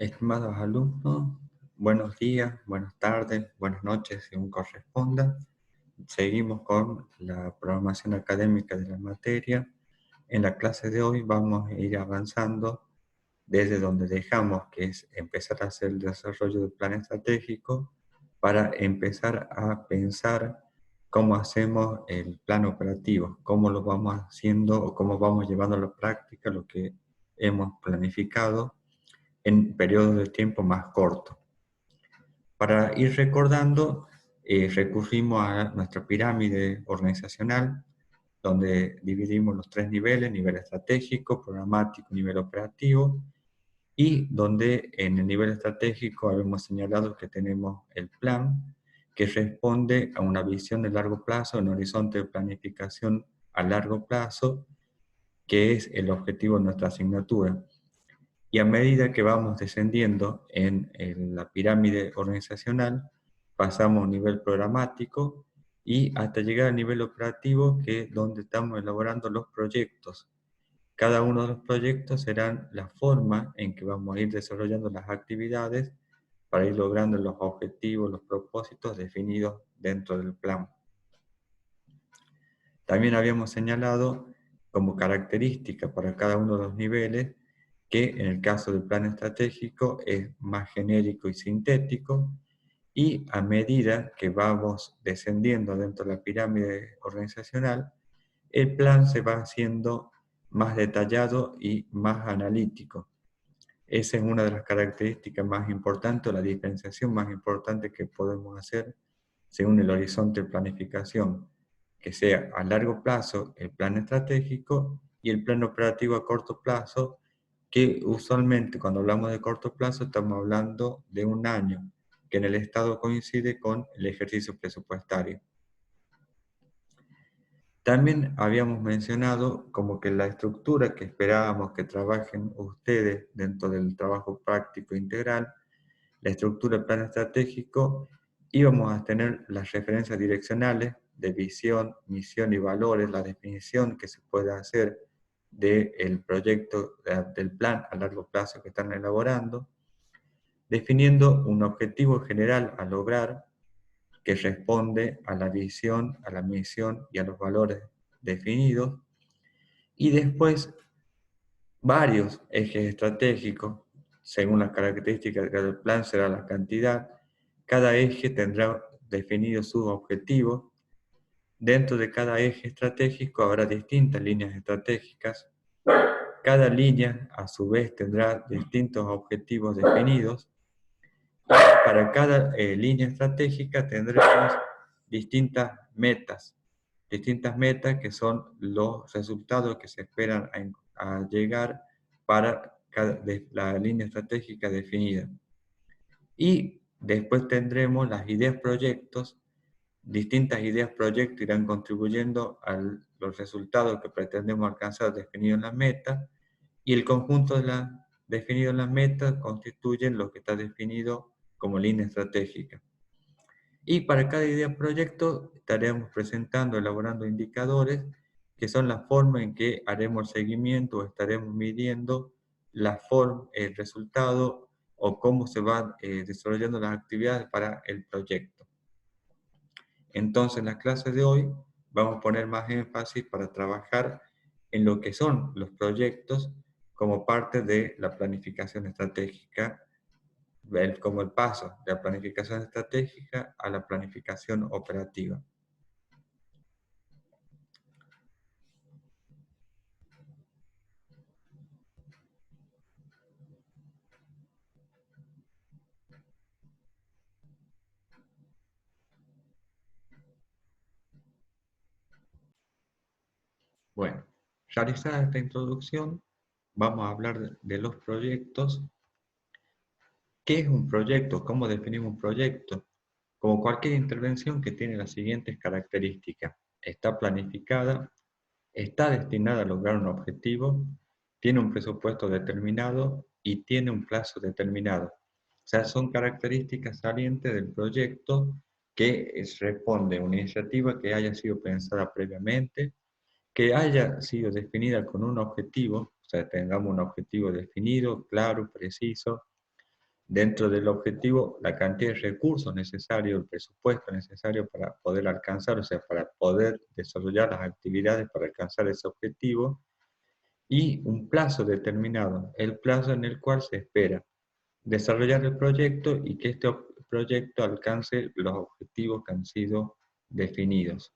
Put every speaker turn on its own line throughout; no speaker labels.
Estimados alumnos, buenos días, buenas tardes, buenas noches, según corresponda. Seguimos con la programación académica de la materia. En la clase de hoy vamos a ir avanzando desde donde dejamos, que es empezar a hacer el desarrollo del plan estratégico, para empezar a pensar cómo hacemos el plan operativo, cómo lo vamos haciendo o cómo vamos llevando a la práctica lo que hemos planificado en periodos de tiempo más cortos. Para ir recordando, recurrimos a nuestra pirámide organizacional, donde dividimos los tres niveles: nivel estratégico, programático, nivel operativo, y donde en el nivel estratégico habíamos señalado que tenemos el plan, que responde a una visión de largo plazo, un horizonte de planificación a largo plazo, que es el objetivo de nuestra asignatura. Y a medida que vamos descendiendo en la pirámide organizacional, pasamos a un nivel programático y hasta llegar al nivel operativo, que es donde estamos elaborando los proyectos. Cada uno de los proyectos serán la forma en que vamos a ir desarrollando las actividades para ir logrando los objetivos, los propósitos definidos dentro del plan. También habíamos señalado como característica para cada uno de los niveles que en el caso del plan estratégico es más genérico y sintético, y a medida que vamos descendiendo dentro de la pirámide organizacional, el plan se va haciendo más detallado y más analítico. Esa es una de las características más importantes, la diferenciación más importante que podemos hacer según el horizonte de planificación, que sea a largo plazo el plan estratégico y el plan operativo a corto plazo, que usualmente cuando hablamos de corto plazo estamos hablando de un año, que en el Estado coincide con el ejercicio presupuestario. También habíamos mencionado como que la estructura que esperábamos que trabajen ustedes dentro del trabajo práctico integral, la estructura del plan estratégico, íbamos a tener las referencias direccionales de visión, misión y valores, la definición que se puede hacer del proyecto, del plan a largo plazo que están elaborando, definiendo un objetivo general a lograr que responde a la visión, a la misión y a los valores definidos, y después varios ejes estratégicos. Según las características del plan será la cantidad. Cada eje tendrá definidos sus objetivos. Dentro de cada eje estratégico habrá distintas líneas estratégicas. Cada línea, a su vez, tendrá distintos objetivos definidos. Para cada línea estratégica tendremos distintas metas que son los resultados que se esperan a llegar para la línea estratégica definida. Y después tendremos las ideas proyectos. Distintas ideas proyectos irán contribuyendo a los resultados que pretendemos alcanzar definidos en las metas, y el conjunto de las definido en las metas constituyen lo que está definido como línea estratégica. Y para cada idea proyecto estaremos presentando, elaborando indicadores, que son la forma en que haremos el seguimiento o estaremos midiendo el resultado o cómo se van desarrollando las actividades para el proyecto. Entonces, en la clase de hoy vamos a poner más énfasis para trabajar en lo que son los proyectos como parte de la planificación estratégica, como el paso de la planificación estratégica a la planificación operativa. Bueno, realizada esta introducción, vamos a hablar de los proyectos. ¿Qué es un proyecto? ¿Cómo definimos un proyecto? Como cualquier intervención que tiene las siguientes características: está planificada, está destinada a lograr un objetivo, tiene un presupuesto determinado y tiene un plazo determinado. O sea, son características salientes del proyecto que responde a una iniciativa que haya sido pensada previamente, que haya sido definida con un objetivo, o sea, tengamos un objetivo definido, claro, preciso, dentro del objetivo la cantidad de recursos necesarios, el presupuesto necesario para poder alcanzar, o sea, para poder desarrollar las actividades para alcanzar ese objetivo, y un plazo determinado, el plazo en el cual se espera desarrollar el proyecto y que este proyecto alcance los objetivos que han sido definidos.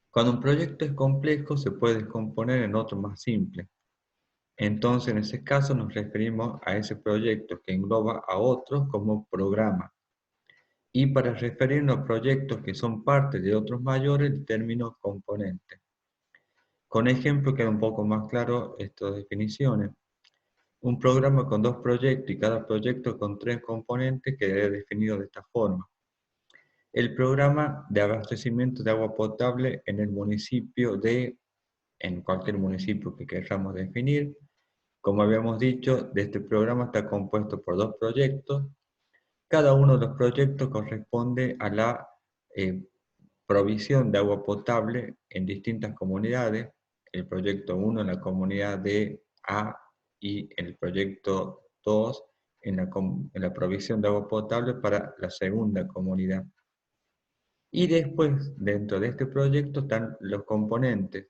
Cuando un proyecto es complejo, se puede descomponer en otro más simple. Entonces, en ese caso, nos referimos a ese proyecto que engloba a otros como programa. Y para referirnos a proyectos que son parte de otros mayores, el término componente. Con ejemplo queda un poco más claro estas definiciones. Un programa con 2 proyectos y cada proyecto con 3 componentes quedaría definido de esta forma. El programa de abastecimiento de agua potable en el municipio en cualquier municipio que queramos definir. Como habíamos dicho, de este programa está compuesto por 2 proyectos. Cada uno de los proyectos corresponde a la eh, provisión de agua potable en distintas comunidades. El proyecto 1 en la comunidad de A y el proyecto 2 en la provisión de agua potable para la segunda comunidad. Y después, dentro de este proyecto están los componentes,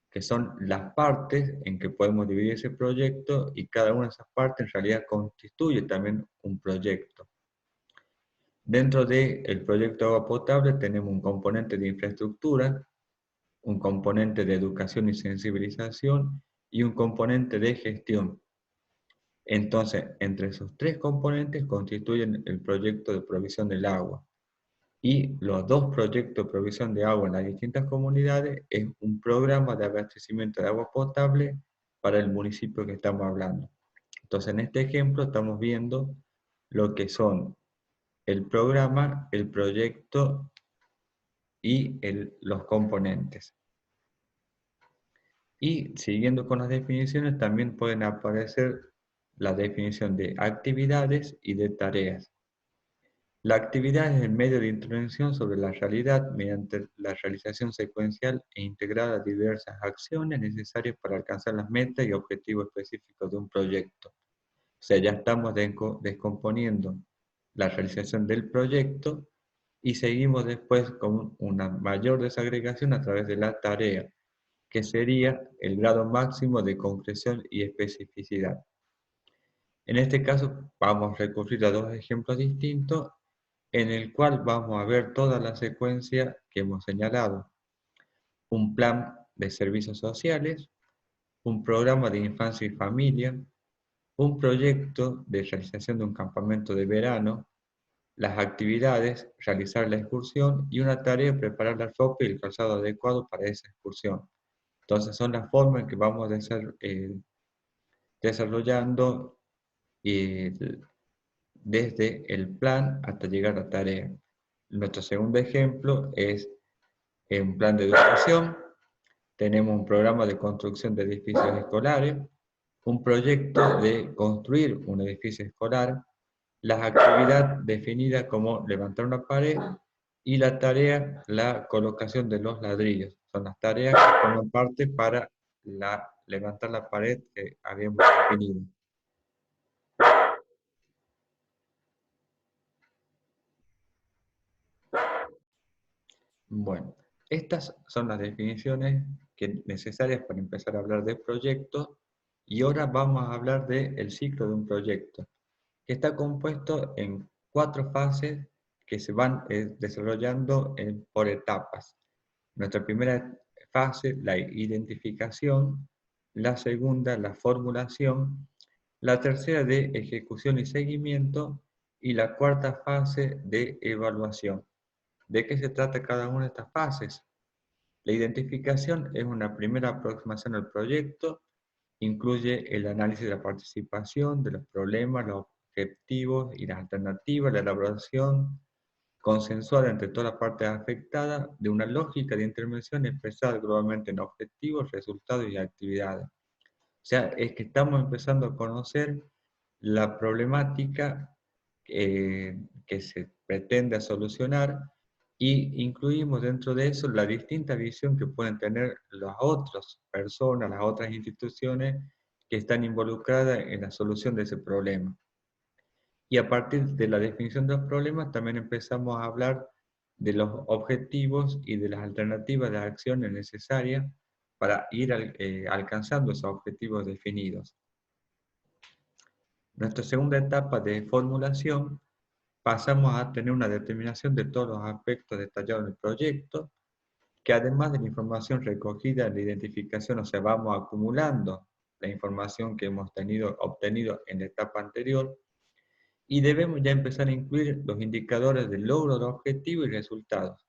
que son las partes en que podemos dividir ese proyecto, y cada una de esas partes en realidad constituye también un proyecto. Dentro del proyecto agua potable tenemos un componente de infraestructura, un componente de educación y sensibilización y un componente de gestión. Entonces, entre esos 3 componentes constituyen el proyecto de provisión del agua. Y los 2 proyectos de provisión de agua en las distintas comunidades es un programa de abastecimiento de agua potable para el municipio que estamos hablando. Entonces, en este ejemplo estamos viendo lo que son el programa, el proyecto y los componentes. Y siguiendo con las definiciones, también pueden aparecer la definición de actividades y de tareas. La actividad es el medio de intervención sobre la realidad mediante la realización secuencial e integrada de diversas acciones necesarias para alcanzar las metas y objetivos específicos de un proyecto. O sea, ya estamos descomponiendo la realización del proyecto y seguimos después con una mayor desagregación a través de la tarea, que sería el grado máximo de concreción y especificidad. En este caso vamos a recurrir a 2 ejemplos distintos en el cual vamos a ver toda la secuencia que hemos señalado. Un plan de servicios sociales, un programa de infancia y familia, un proyecto de realización de un campamento de verano, las actividades, realizar la excursión y una tarea, preparar la ropa y el calzado adecuado para esa excursión. Entonces son las formas en que vamos desarrollando desde el plan hasta llegar a la tarea. Nuestro segundo ejemplo es un plan de educación. Tenemos un programa de construcción de edificios escolares, un proyecto de construir un edificio escolar, las actividades definidas como levantar una pared y la tarea, la colocación de los ladrillos. Son las tareas que forman parte para levantar la pared que habíamos definido. Bueno, estas son las definiciones necesarias para empezar a hablar de proyectos, y ahora vamos a hablar del ciclo de un proyecto, que está compuesto en 4 fases que se van desarrollando por etapas. Nuestra primera fase, la identificación; la segunda, la formulación; la tercera, de ejecución y seguimiento; y la cuarta fase, de evaluación. ¿De qué se trata cada una de estas fases? La identificación es una primera aproximación al proyecto, incluye el análisis de la participación, de los problemas, los objetivos y las alternativas, la elaboración consensuada entre todas las partes afectadas de una lógica de intervención expresada globalmente en objetivos, resultados y actividades. O sea, es que estamos empezando a conocer la problemática que se pretende solucionar, y incluimos dentro de eso la distinta visión que pueden tener las otras personas, las otras instituciones que están involucradas en la solución de ese problema. Y a partir de la definición de los problemas también empezamos a hablar de los objetivos y de las alternativas de acciones necesarias para ir alcanzando esos objetivos definidos. Nuestra segunda etapa de formulación pasamos a tener una determinación de todos los aspectos detallados en el proyecto, que además de la información recogida en la identificación, o sea, vamos acumulando la información que hemos obtenido en la etapa anterior, y debemos ya empezar a incluir los indicadores de logro de objetivos y resultados,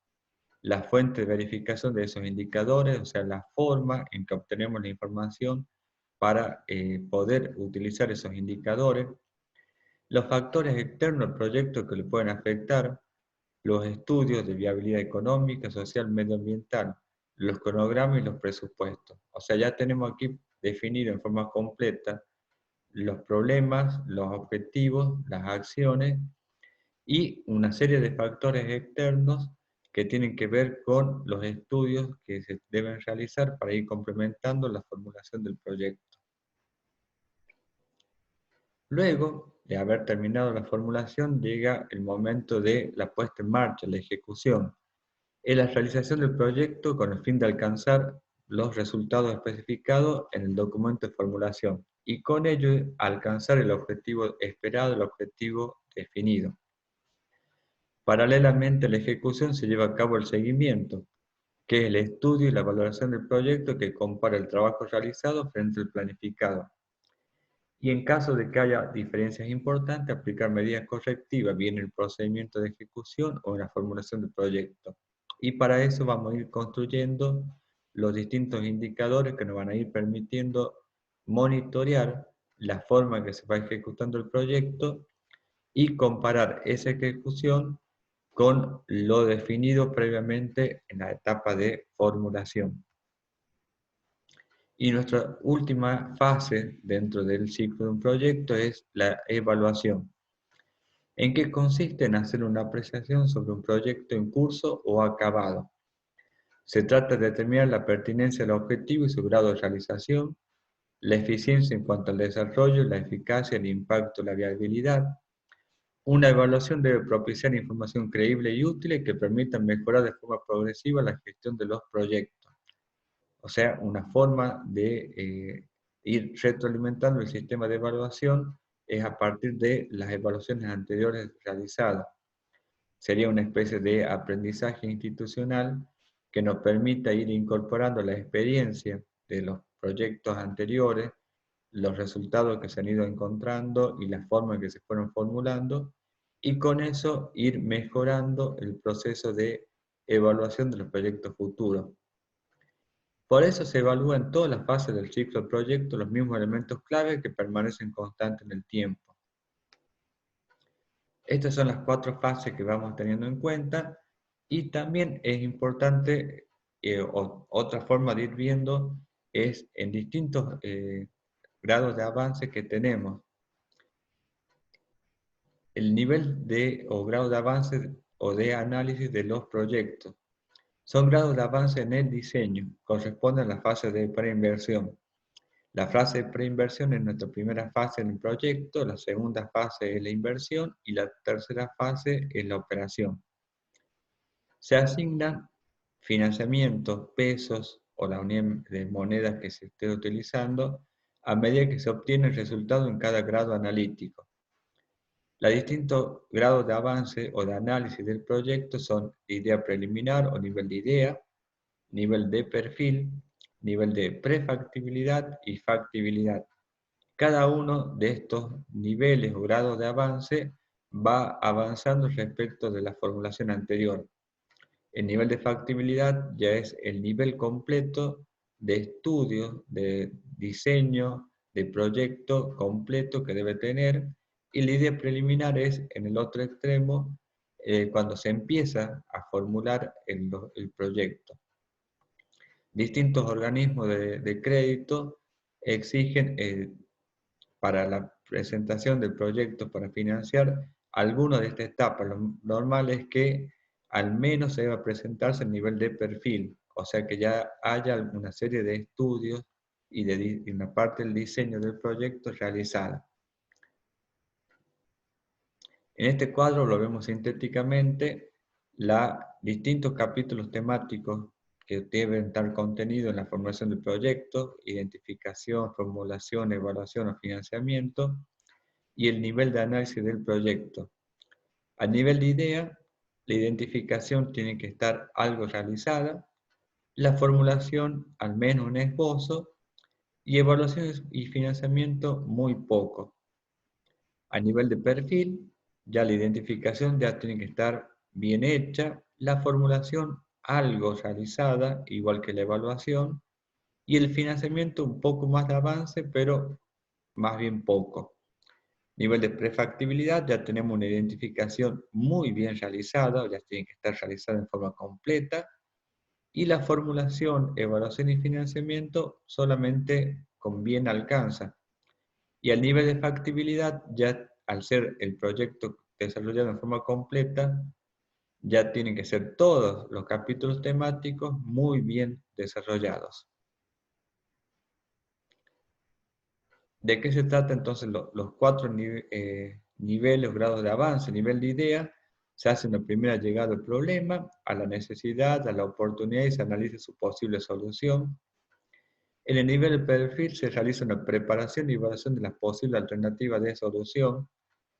la fuente de verificación de esos indicadores, o sea, la forma en que obtenemos la información para poder utilizar esos indicadores, los factores externos al proyecto que le pueden afectar, los estudios de viabilidad económica, social, medioambiental, los cronogramas y los presupuestos. O sea, ya tenemos aquí definido en forma completa los problemas, los objetivos, las acciones y una serie de factores externos que tienen que ver con los estudios que se deben realizar para ir complementando la formulación del proyecto. Luego de haber terminado la formulación, llega el momento de la puesta en marcha, la ejecución. Es la realización del proyecto con el fin de alcanzar los resultados especificados en el documento de formulación y con ello alcanzar el objetivo esperado, el objetivo definido. Paralelamente a la ejecución se lleva a cabo el seguimiento, que es el estudio y la valoración del proyecto que compara el trabajo realizado frente al planificado. Y en caso de que haya diferencias importantes, aplicar medidas correctivas, bien en el procedimiento de ejecución o en la formulación del proyecto. Y para eso vamos a ir construyendo los distintos indicadores que nos van a ir permitiendo monitorear la forma en que se va ejecutando el proyecto y comparar esa ejecución con lo definido previamente en la etapa de formulación. Y nuestra última fase dentro del ciclo de un proyecto es la evaluación. ¿En qué consiste? En hacer una apreciación sobre un proyecto en curso o acabado. Se trata de determinar la pertinencia del objetivo y su grado de realización, la eficiencia en cuanto al desarrollo, la eficacia, el impacto, la viabilidad. Una evaluación debe propiciar información creíble y útil que permita mejorar de forma progresiva la gestión de los proyectos. O sea, una forma de ir retroalimentando el sistema de evaluación es a partir de las evaluaciones anteriores realizadas. Sería una especie de aprendizaje institucional que nos permita ir incorporando la experiencia de los proyectos anteriores, los resultados que se han ido encontrando y la forma en que se fueron formulando, y con eso ir mejorando el proceso de evaluación de los proyectos futuros. Por eso se evalúa en todas las fases del ciclo del proyecto los mismos elementos clave que permanecen constantes en el tiempo. Estas son las 4 fases que vamos teniendo en cuenta y también es importante, otra forma de ir viendo es en distintos grados de avance que tenemos. El nivel o grado de avance o de análisis de los proyectos. Son grados de avance en el diseño, corresponden a la fase de preinversión. La fase de preinversión es nuestra primera fase en el proyecto, la segunda fase es la inversión y la tercera fase es la operación. Se asignan financiamientos, pesos o la unión de monedas que se esté utilizando a medida que se obtiene el resultado en cada grado analítico. Los distintos grados de avance o de análisis del proyecto son idea preliminar o nivel de idea, nivel de perfil, nivel de prefactibilidad y factibilidad. Cada uno de estos niveles o grados de avance va avanzando respecto de la formulación anterior. El nivel de factibilidad ya es el nivel completo de estudio, de diseño, de proyecto completo que debe tener, y la idea preliminar es, en el otro extremo, cuando se empieza a formular el proyecto. Distintos organismos de crédito exigen para la presentación del proyecto para financiar alguna de estas etapas. Lo normal es que al menos deba presentarse el nivel de perfil, o sea que ya haya una serie de estudios y una parte del diseño del proyecto realizada. En este cuadro lo vemos sintéticamente los distintos capítulos temáticos que deben estar contenidos en la formulación del proyecto: identificación, formulación, evaluación o financiamiento, y el nivel de análisis del proyecto. A nivel de idea, la identificación tiene que estar algo realizada, la formulación al menos un esbozo, y evaluación y financiamiento muy poco. A nivel de perfil, ya la identificación ya tiene que estar bien hecha, la formulación algo realizada, igual que la evaluación, y el financiamiento un poco más de avance, pero más bien poco. Nivel de prefactibilidad, ya tenemos una identificación muy bien realizada, ya tiene que estar realizada en forma completa, y la formulación, evaluación y financiamiento solamente con bien alcanza. Y al nivel de factibilidad, ya al ser el proyecto desarrollado en forma completa, ya tienen que ser todos los capítulos temáticos muy bien desarrollados. ¿De qué se trata entonces los cuatro niveles o grados de avance? Nivel de idea: se hace una primera llegada al problema, a la necesidad, a la oportunidad, y se analiza su posible solución. En el nivel de perfil se realiza una preparación y evaluación de las posibles alternativas de solución.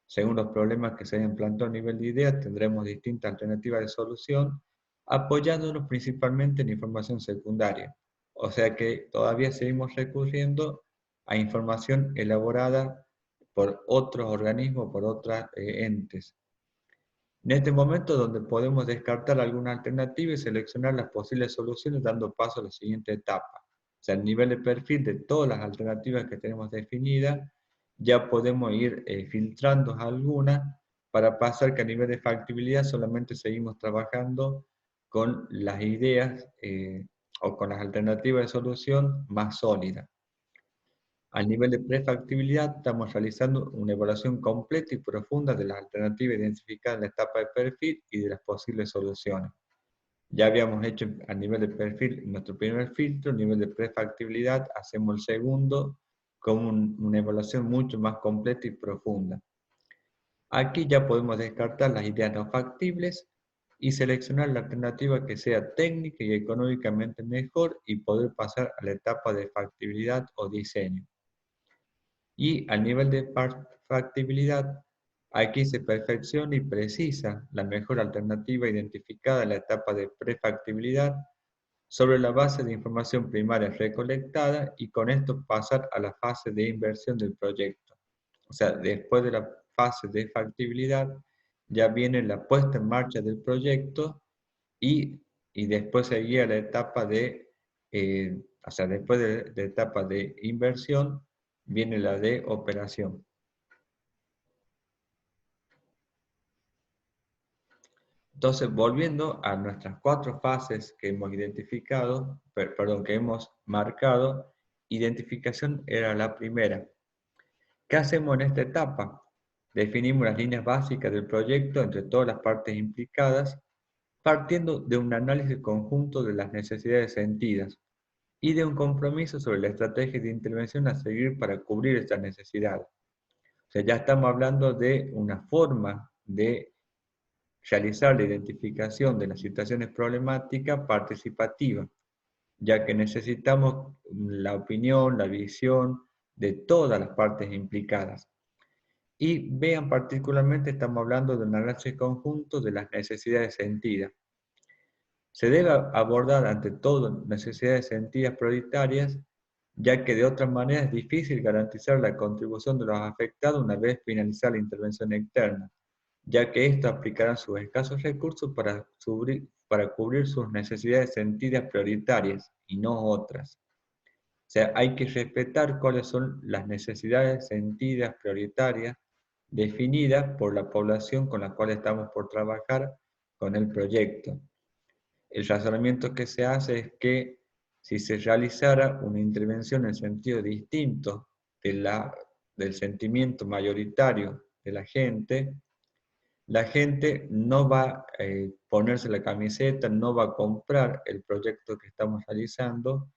Según los problemas que se hayan planteado a nivel de idea, tendremos distintas alternativas de solución, apoyándonos principalmente en información secundaria. O sea que todavía seguimos recurriendo a información elaborada por otros organismos, por otros entes. En este momento, donde podemos descartar alguna alternativa y seleccionar las posibles soluciones, dando paso a la siguiente etapa. O sea, el nivel de perfil de todas las alternativas que tenemos definidas, ya podemos ir filtrando algunas para pasar que a nivel de factibilidad solamente seguimos trabajando con las ideas o con las alternativas de solución más sólidas. Al nivel de prefactibilidad, estamos realizando una evaluación completa y profunda de las alternativas identificadas en la etapa de perfil y de las posibles soluciones. Ya habíamos hecho a nivel de perfil nuestro primer filtro, a nivel de prefactibilidad hacemos el segundo con una evaluación mucho más completa y profunda. Aquí ya podemos descartar las ideas no factibles y seleccionar la alternativa que sea técnica y económicamente mejor, y poder pasar a la etapa de factibilidad o diseño. Y a nivel de factibilidad, aquí se perfecciona y precisa la mejor alternativa identificada en la etapa de prefactibilidad sobre la base de información primaria recolectada, y con esto pasar a la fase de inversión del proyecto. O sea, después de la fase de factibilidad ya viene la puesta en marcha del proyecto, y después seguía la etapa o sea, después de la etapa de inversión viene la de operación. Entonces, volviendo a nuestras cuatro fases que hemos identificado, que hemos marcado, identificación era la primera. ¿Qué hacemos en esta etapa? Definimos las líneas básicas del proyecto entre todas las partes implicadas, partiendo de un análisis conjunto de las necesidades sentidas y de un compromiso sobre la estrategia de intervención a seguir para cubrir estas necesidades. O sea, ya estamos hablando de una forma de realizar la identificación de las situaciones problemáticas participativa, ya que necesitamos la opinión, la visión de todas las partes implicadas. Y vean, particularmente estamos hablando de un análisis conjunto de las necesidades sentidas. Se debe abordar ante todo necesidades sentidas prioritarias, ya que de otra manera es difícil garantizar la contribución de los afectados una vez finalizada la intervención externa, ya que estos aplicarán sus escasos recursos para cubrir sus necesidades sentidas prioritarias y no otras. O sea, hay que respetar cuáles son las necesidades sentidas prioritarias definidas por la población con la cual estamos por trabajar con el proyecto. El razonamiento que se hace es que si se realizara una intervención en sentido distinto del sentimiento mayoritario de la gente no va a ponerse la camiseta, no va a comprar el proyecto que estamos realizando,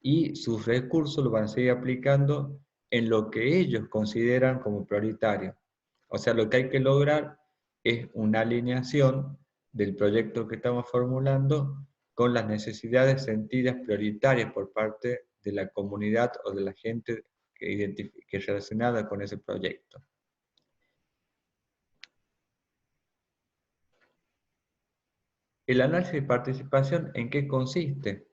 y sus recursos lo van a seguir aplicando en lo que ellos consideran como prioritario. O sea, lo que hay que lograr es una alineación del proyecto que estamos formulando con las necesidades sentidas prioritarias por parte de la comunidad o de la gente que es relacionada con ese proyecto. El análisis de participación, ¿en qué consiste?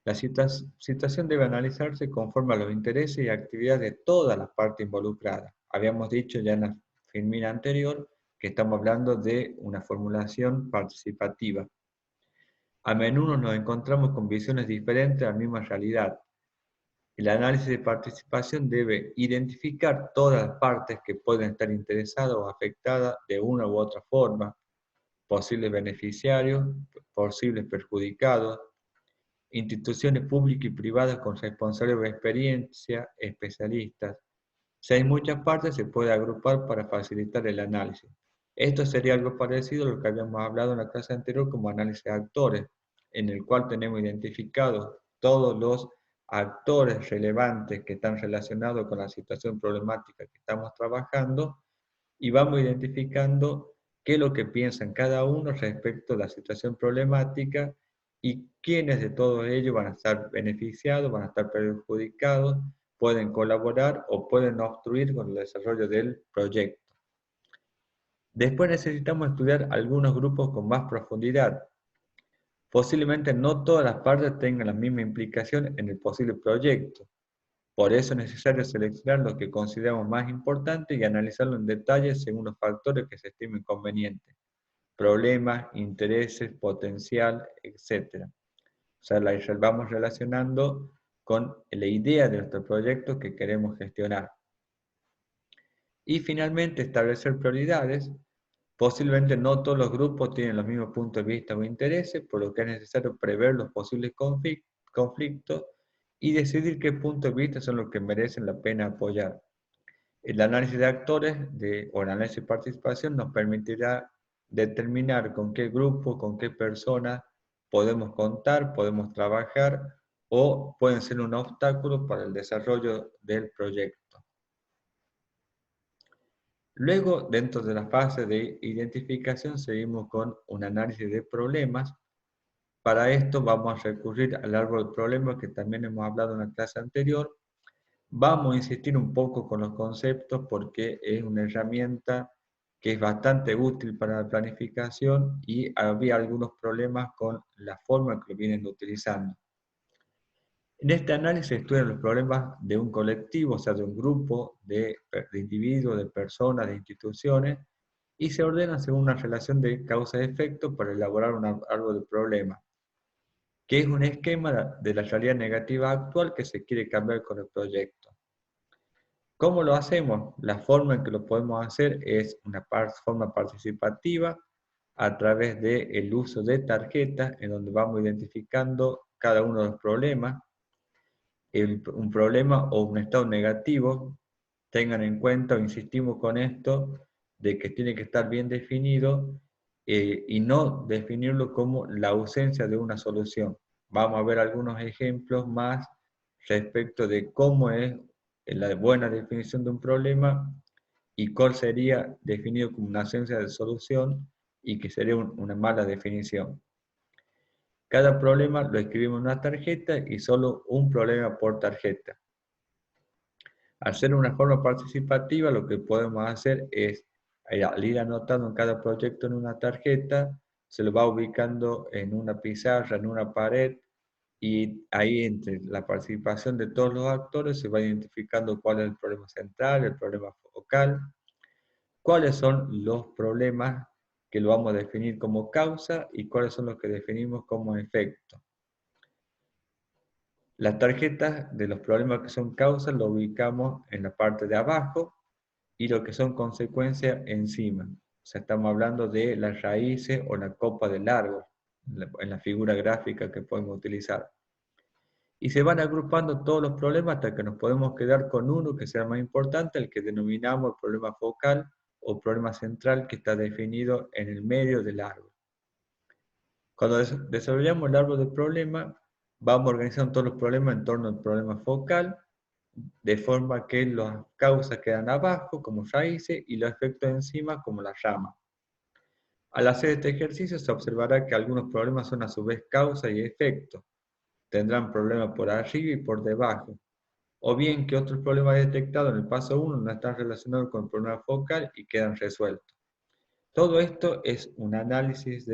La situación debe analizarse conforme a los intereses y actividades de todas las partes involucradas. Habíamos dicho ya en la filmina anterior que estamos hablando de una formulación participativa. A menudo nos encontramos con visiones diferentes de la misma realidad. El análisis de participación debe identificar todas las partes que pueden estar interesadas o afectadas de una u otra forma, posibles beneficiarios, posibles perjudicados, instituciones públicas y privadas con responsables de experiencia, especialistas. Si hay muchas partes, se puede agrupar para facilitar el análisis. Esto sería algo parecido a lo que habíamos hablado en la clase anterior como análisis de actores, en el cual tenemos identificados todos los actores relevantes que están relacionados con la situación problemática que estamos trabajando y vamos identificando qué es lo que piensan cada uno respecto a la situación problemática y quiénes de todos ellos van a estar beneficiados, van a estar perjudicados, pueden colaborar o pueden obstruir con el desarrollo del proyecto. Después necesitamos estudiar algunos grupos con más profundidad. Posiblemente no todas las partes tengan la misma implicación en el posible proyecto. Por eso es necesario seleccionar lo que consideramos más importante y analizarlo en detalle según los factores que se estimen convenientes. Problemas, intereses, potencial, etc. O sea, la vamos relacionando con la idea de nuestro proyecto que queremos gestionar. Y finalmente, establecer prioridades. Posiblemente no todos los grupos tienen los mismos puntos de vista o intereses, por lo que es necesario prever los posibles conflictos y decidir qué puntos de vista son los que merecen la pena apoyar. El análisis de actores o el análisis de participación nos permitirá determinar con qué grupo, con qué personas podemos contar, podemos trabajar o pueden ser un obstáculo para el desarrollo del proyecto. Luego, dentro de la fase de identificación, seguimos con un análisis de problemas. Para esto vamos a recurrir al árbol de problemas que también hemos hablado en la clase anterior. Vamos a insistir un poco con los conceptos porque es una herramienta que es bastante útil para la planificación y había algunos problemas con la forma que lo vienen utilizando. En este análisis se estudian los problemas de un colectivo, o sea, de un grupo de individuos, de personas, de instituciones, y se ordenan según una relación de causa-efecto para elaborar un árbol de problemas, que es un esquema de la realidad negativa actual que se quiere cambiar con el proyecto. ¿Cómo lo hacemos? La forma en que lo podemos hacer es una forma participativa a través del uso de tarjetas en donde vamos identificando cada uno de los problemas, un problema o un estado negativo. Tengan en cuenta, o insistimos con esto, de que tiene que estar bien definido y no definirlo como la ausencia de una solución. Vamos a ver algunos ejemplos más respecto de cómo es la buena definición de un problema y cuál sería definido como una ausencia de solución y que sería una mala definición. Cada problema lo escribimos en una tarjeta y solo un problema por tarjeta. Al ser una forma participativa, lo que podemos hacer es, al ir anotando en cada proyecto en una tarjeta, se lo va ubicando en una pizarra, en una pared, y ahí entre la participación de todos los actores se va identificando cuál es el problema central, el problema focal, cuáles son los problemas que lo vamos a definir como causa y cuáles son los que definimos como efecto. Las tarjetas de los problemas que son causas lo ubicamos en la parte de abajo y lo que son consecuencias encima. O sea, estamos hablando de las raíces o la copa del árbol, en la figura gráfica que podemos utilizar. Y se van agrupando todos los problemas hasta que nos podemos quedar con uno que sea más importante, el que denominamos el problema focal o problema central que está definido en el medio del árbol. Cuando desarrollamos el árbol de problemas, Vamos organizando todos los problemas en torno al problema focal, de forma que las causas quedan abajo como raíces y los efectos encima como las ramas. Al hacer este ejercicio se observará que algunos problemas son a su vez causa y efecto. Tendrán problemas por arriba y por debajo. O bien que otros problemas detectados en el paso 1 no están relacionados con el problema focal y quedan resueltos. Todo esto es un análisis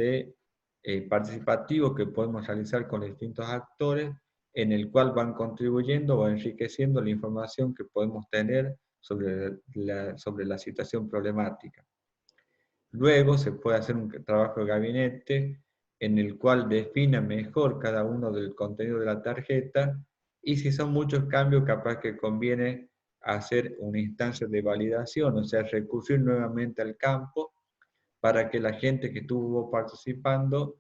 participativo que podemos realizar con distintos actores en el cual van contribuyendo o enriqueciendo la información que podemos tener sobre la situación problemática. Luego se puede hacer un trabajo de gabinete en el cual defina mejor cada uno del contenido de la tarjeta y si son muchos cambios capaz que conviene hacer una instancia de validación, o sea, recurrir nuevamente al campo para que la gente que estuvo participando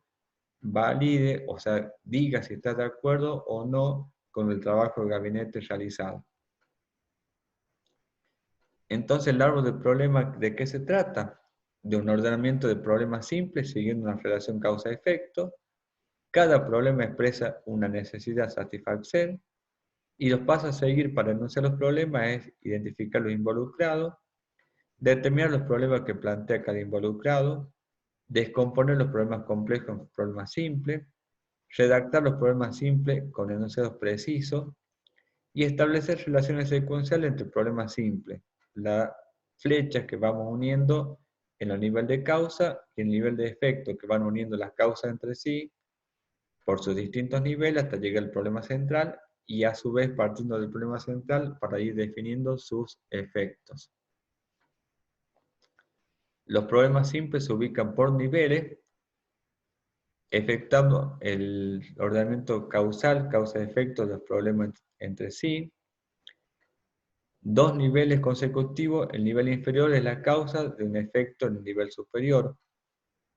valide, o sea, diga si está de acuerdo o no con el trabajo de gabinete realizado. Entonces, el árbol de problemas, ¿de qué se trata? De un ordenamiento de problemas simples siguiendo una relación causa-efecto. Cada problema expresa una necesidad a satisfacer y los pasos a seguir para enunciar los problemas es identificar los involucrados, determinar los problemas que plantea cada involucrado, descomponer los problemas complejos en problemas simples, redactar los problemas simples con enunciados precisos y establecer relaciones secuenciales entre problemas simples. Las flechas que vamos uniendo en el nivel de causa y el nivel de efecto que van uniendo las causas entre sí por sus distintos niveles hasta llegar al problema central y a su vez partiendo del problema central para ir definiendo sus efectos. Los problemas simples se ubican por niveles, efectuando el ordenamiento causal, causa-efecto de los problemas entre sí. Dos niveles consecutivos, el nivel inferior es la causa de un efecto en el nivel superior.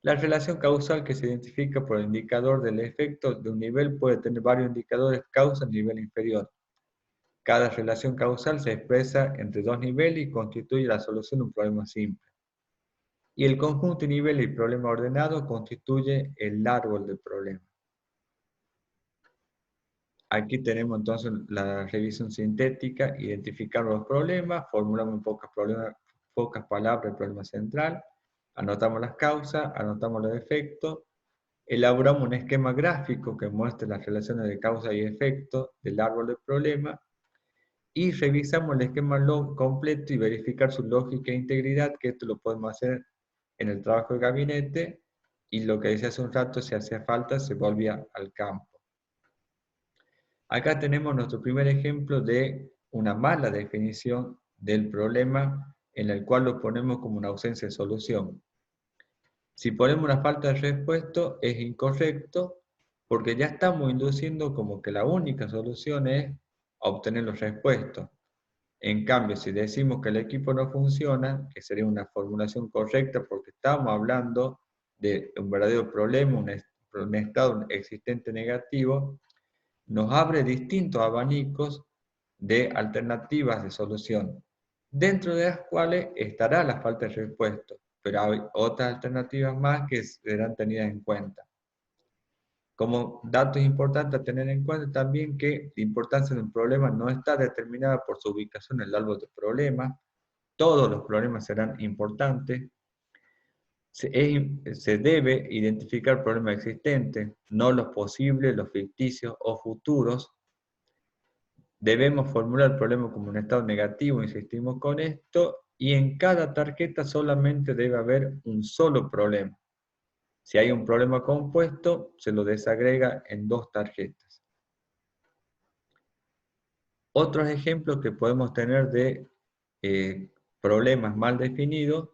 La relación causal que se identifica por el indicador del efecto de un nivel puede tener varios indicadores causa en el nivel inferior. Cada relación causal se expresa entre dos niveles y constituye la solución de un problema simple. Y el conjunto de niveles y problema ordenado constituye el árbol del problema. Aquí tenemos entonces la revisión sintética, identificamos los problemas, formulamos en pocas palabras el problema central, anotamos las causas, anotamos los efectos, elaboramos un esquema gráfico que muestre las relaciones de causa y efecto del árbol del problema y revisamos el esquema completo y verificar su lógica e integridad, que esto lo podemos hacer en el trabajo de gabinete y lo que decía hace un rato, si hacía falta, se volvía al campo. Acá tenemos nuestro primer ejemplo de una mala definición del problema en el cual lo ponemos como una ausencia de solución. Si ponemos una falta de respuesta es incorrecto porque ya estamos induciendo como que la única solución es obtener los respuestos. En cambio, si decimos que el equipo no funciona, que sería una formulación correcta porque estamos hablando de un verdadero problema, un estado existente negativo, nos abre distintos abanicos de alternativas de solución, dentro de las cuales estará la falta de respuesta, pero hay otras alternativas más que serán tenidas en cuenta. Como datos importantes a tener en cuenta también que la importancia de un problema no está determinada por su ubicación en el árbol de problemas, todos los problemas serán importantes, se debe identificar problemas existentes, no los posibles, los ficticios o futuros. Debemos formular el problema como un estado negativo, insistimos con esto, y en cada tarjeta solamente debe haber un solo problema. Si hay un problema compuesto, se lo desagrega en dos tarjetas. Otros ejemplos que podemos tener de problemas mal definidos,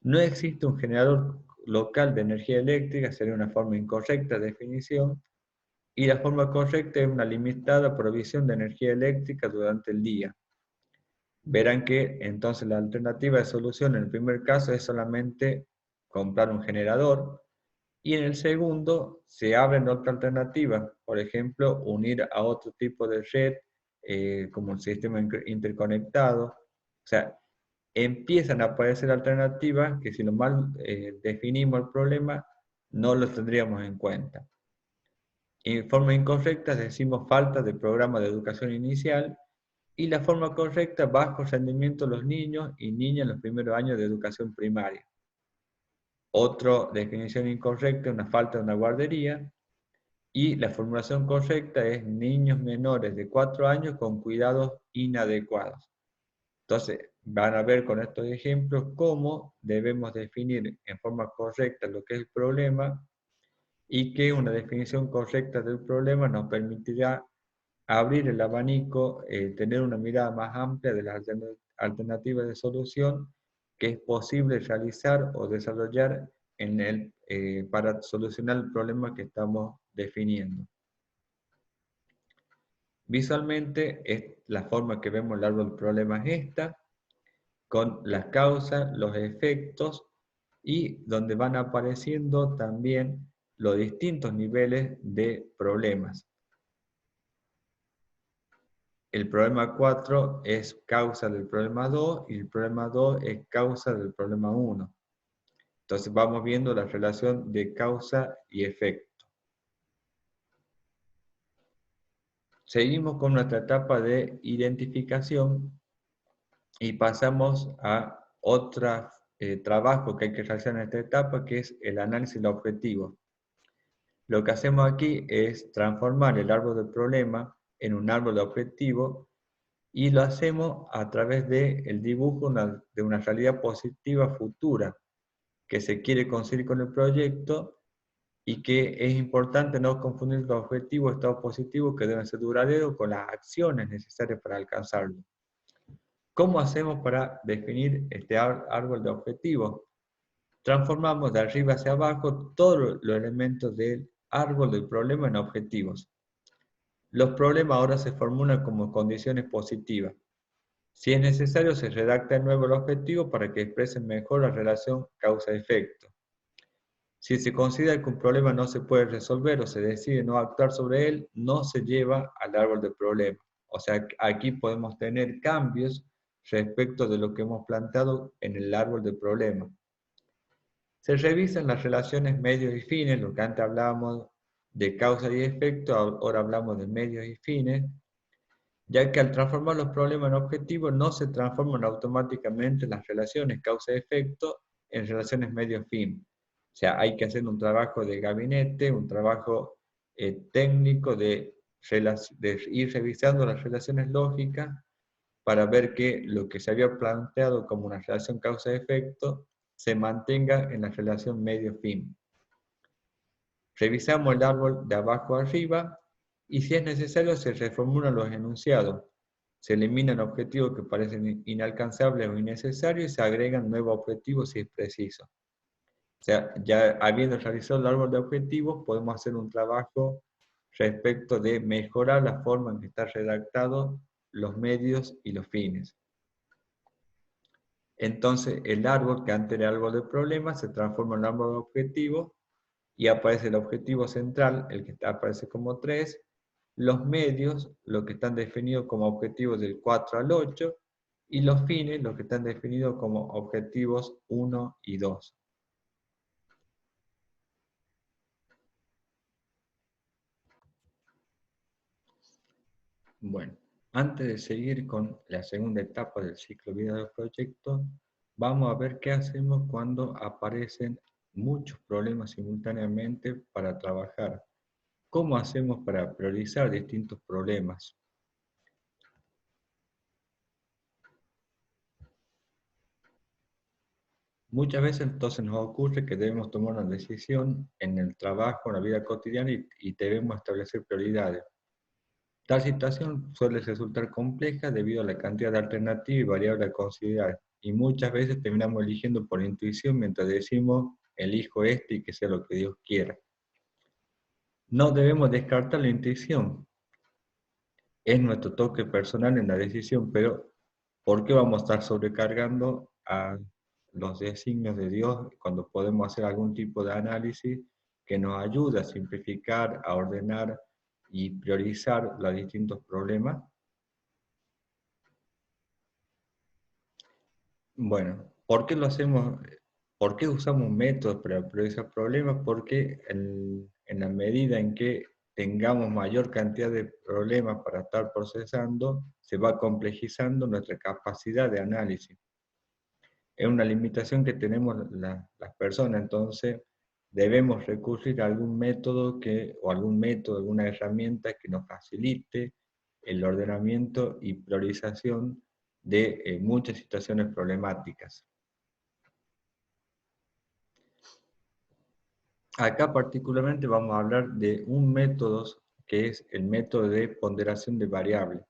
no existe un generador local de energía eléctrica, sería una forma incorrecta de definición, y la forma correcta es una limitada provisión de energía eléctrica durante el día. Verán que entonces la alternativa de solución en el primer caso es solamente comprar un generador y en el segundo se abren otras alternativas, por ejemplo, unir a otro tipo de red como el sistema interconectado. O sea, empiezan a aparecer alternativas que si no mal definimos el problema, no los tendríamos en cuenta. En forma incorrecta decimos falta de programa de educación inicial, y la forma correcta, bajo rendimiento de los niños y niñas en los primeros años de educación primaria. Otra definición incorrecta, una falta de una guardería, y la formulación correcta es niños menores de 4 años con cuidados inadecuados. Entonces, van a ver con estos ejemplos cómo debemos definir en forma correcta lo que es el problema, y que una definición correcta del problema nos permitirá abrir el abanico, tener una mirada más amplia de las alternativas de solución que es posible realizar o desarrollar para solucionar el problema que estamos definiendo. Visualmente, la forma que vemos el árbol del problema es esta, con las causas, los efectos, y donde van apareciendo también los distintos niveles de problemas. El problema 4 es causa del problema 2 y el problema 2 es causa del problema 1. Entonces vamos viendo la relación de causa y efecto. Seguimos con nuestra etapa de identificación y pasamos a otro trabajo que hay que realizar en esta etapa, que es el análisis de objetivos. Lo que hacemos aquí es transformar el árbol del problema en un árbol de objetivos, y lo hacemos a través del dibujo de una realidad positiva futura que se quiere conseguir con el proyecto, y que es importante no confundir los objetivos estados positivos que deben ser duraderos con las acciones necesarias para alcanzarlo. ¿Cómo hacemos para definir este árbol de objetivos? Transformamos de arriba hacia abajo todos los elementos del árbol del problema en objetivos. Los problemas ahora se formulan como condiciones positivas. Si es necesario, se redacta de nuevo el objetivo para que expresen mejor la relación causa-efecto. Si se considera que un problema no se puede resolver o se decide no actuar sobre él, no se lleva al árbol del problema. O sea, aquí podemos tener cambios respecto de lo que hemos planteado en el árbol del problema. Se revisan las relaciones medios y fines, lo que antes hablábamos de causa y efecto, ahora hablamos de medios y fines, ya que al transformar los problemas en objetivos no se transforman automáticamente las relaciones causa-efecto en relaciones medio-fin. O sea, hay que hacer un trabajo de gabinete, un trabajo técnico de ir revisando las relaciones lógicas para ver que lo que se había planteado como una relación causa-efecto se mantenga en la relación medio-fin. Revisamos el árbol de abajo a arriba, y si es necesario se reformulan los enunciados. Se eliminan objetivos que parecen inalcanzables o innecesarios y se agregan nuevos objetivos si es preciso. O sea, ya habiendo realizado el árbol de objetivos, podemos hacer un trabajo respecto de mejorar la forma en que están redactados los medios y los fines. Entonces, el árbol que antes era árbol de problemas se transforma en árbol de objetivos, y aparece el objetivo central, el que aparece como 3, los medios, los que están definidos como objetivos del 4 al 8, y los fines, los que están definidos como objetivos 1 y 2. Bueno, antes de seguir con la segunda etapa del ciclo vida del proyecto, vamos a ver qué hacemos cuando aparecen muchos problemas simultáneamente para trabajar. ¿Cómo hacemos para priorizar distintos problemas? Muchas veces entonces nos ocurre que debemos tomar una decisión en el trabajo, en la vida cotidiana, y debemos establecer prioridades. Tal situación suele resultar compleja debido a la cantidad de alternativas y variables a considerar, y muchas veces terminamos eligiendo por intuición mientras decimos elijo este y que sea lo que Dios quiera. No debemos descartar la intuición, es nuestro toque personal en la decisión, pero ¿por qué vamos a estar sobrecargando a los designios de Dios cuando podemos hacer algún tipo de análisis que nos ayude a simplificar, a ordenar y priorizar los distintos problemas? Bueno, ¿por qué lo hacemos? ¿Por qué usamos métodos para priorizar problemas? Porque en la medida en que tengamos mayor cantidad de problemas para estar procesando, se va complejizando nuestra capacidad de análisis. Es una limitación que tenemos las personas, entonces debemos recurrir a algún método o algún método, alguna herramienta que nos facilite el ordenamiento y priorización de muchas situaciones problemáticas. Acá particularmente vamos a hablar de un método que es el método de ponderación de variables.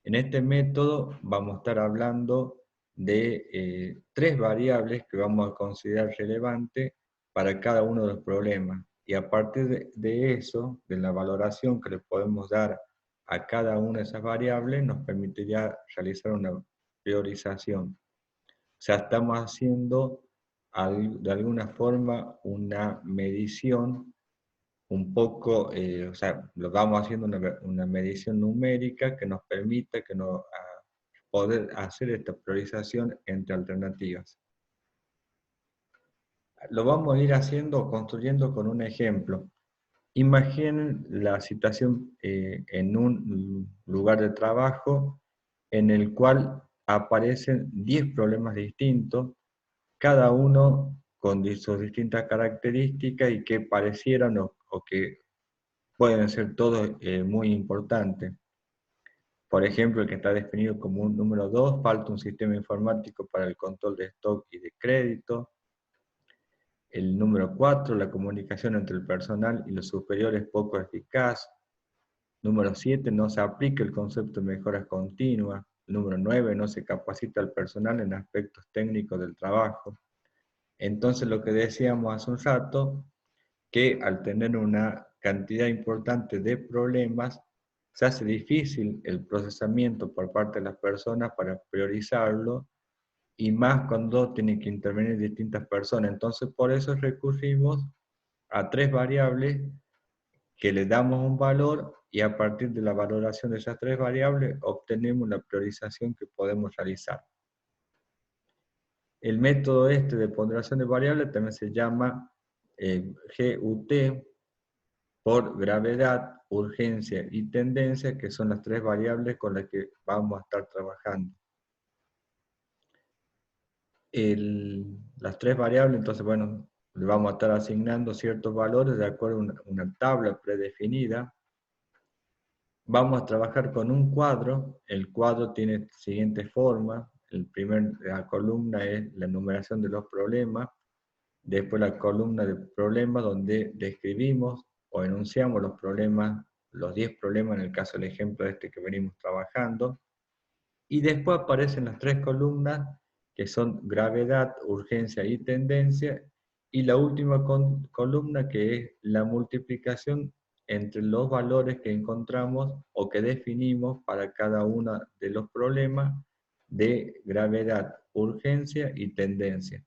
En este método vamos a estar hablando de 3 variables que vamos a considerar relevantes para cada uno de los problemas. Y a partir de eso, de la valoración que le podemos dar a cada una de esas variables, nos permitiría realizar una priorización. O sea, estamos haciendo de alguna forma una medición un poco, o sea, lo vamos haciendo una medición numérica que nos permita poder hacer esta priorización entre alternativas. Lo vamos a ir haciendo, construyendo con un ejemplo. Imaginen la situación en un lugar de trabajo en el cual aparecen 10 problemas distintos, cada uno con sus distintas características y que parecieran o que pueden ser todos muy importantes. Por ejemplo, el que está definido como un número 2, falta un sistema informático para el control de stock y de crédito. El número 4, la comunicación entre el personal y los superiores es poco eficaz. Número 7, no se aplica el concepto de mejoras continuas. Número 9, no se capacita al personal en aspectos técnicos del trabajo. Entonces, lo que decíamos hace un rato, que al tener una cantidad importante de problemas, se hace difícil el procesamiento por parte de las personas para priorizarlo, y más cuando tienen que intervenir distintas personas. Entonces, por eso recurrimos a 3 variables que le damos un valor y a partir de la valoración de esas 3 variables obtenemos la priorización que podemos realizar. El método este de ponderación de variables también se llama GUT, por gravedad, urgencia y tendencia, que son las 3 variables con las que vamos a estar trabajando. Las 3 variables, entonces, bueno, le vamos a estar asignando ciertos valores de acuerdo a una tabla predefinida. Vamos a trabajar con un cuadro. El cuadro tiene la siguiente forma. La columna es la enumeración de los problemas. Después la columna de problemas donde describimos o enunciamos los problemas, los 10 problemas en el caso del ejemplo este que venimos trabajando. Y después aparecen las 3 columnas que son gravedad, urgencia y tendencia. Y la última columna que es la multiplicación entre los valores que encontramos o que definimos para cada uno de los problemas de gravedad, urgencia y tendencia.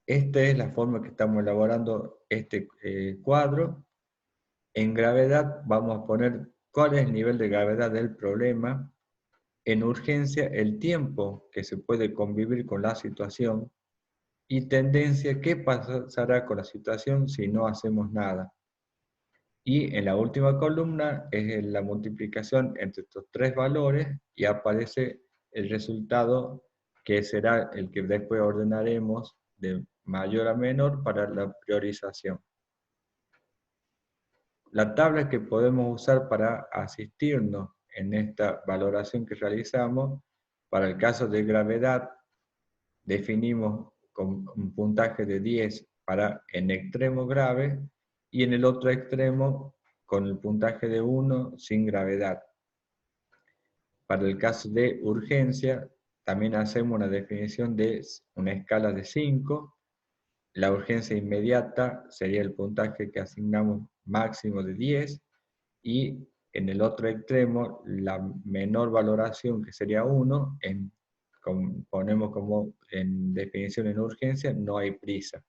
Esta es la forma que estamos elaborando este cuadro. En gravedad vamos a poner cuál es el nivel de gravedad del problema. En urgencia, el tiempo que se puede convivir con la situación. Y tendencia, qué pasará con la situación si no hacemos nada. Y en la última columna es la multiplicación entre estos 3 valores y aparece el resultado que será el que después ordenaremos de mayor a menor para la priorización. La tabla que podemos usar para asistirnos en esta valoración que realizamos, para el caso de gravedad, definimos con un puntaje de 10 en extremo grave y en el otro extremo con el puntaje de 1 sin gravedad. Para el caso de urgencia, también hacemos una definición de una escala de 5. La urgencia inmediata sería el puntaje que asignamos máximo de 10 y en el otro extremo la menor valoración que sería 1, ponemos como en definición en urgencia, no hay prisa.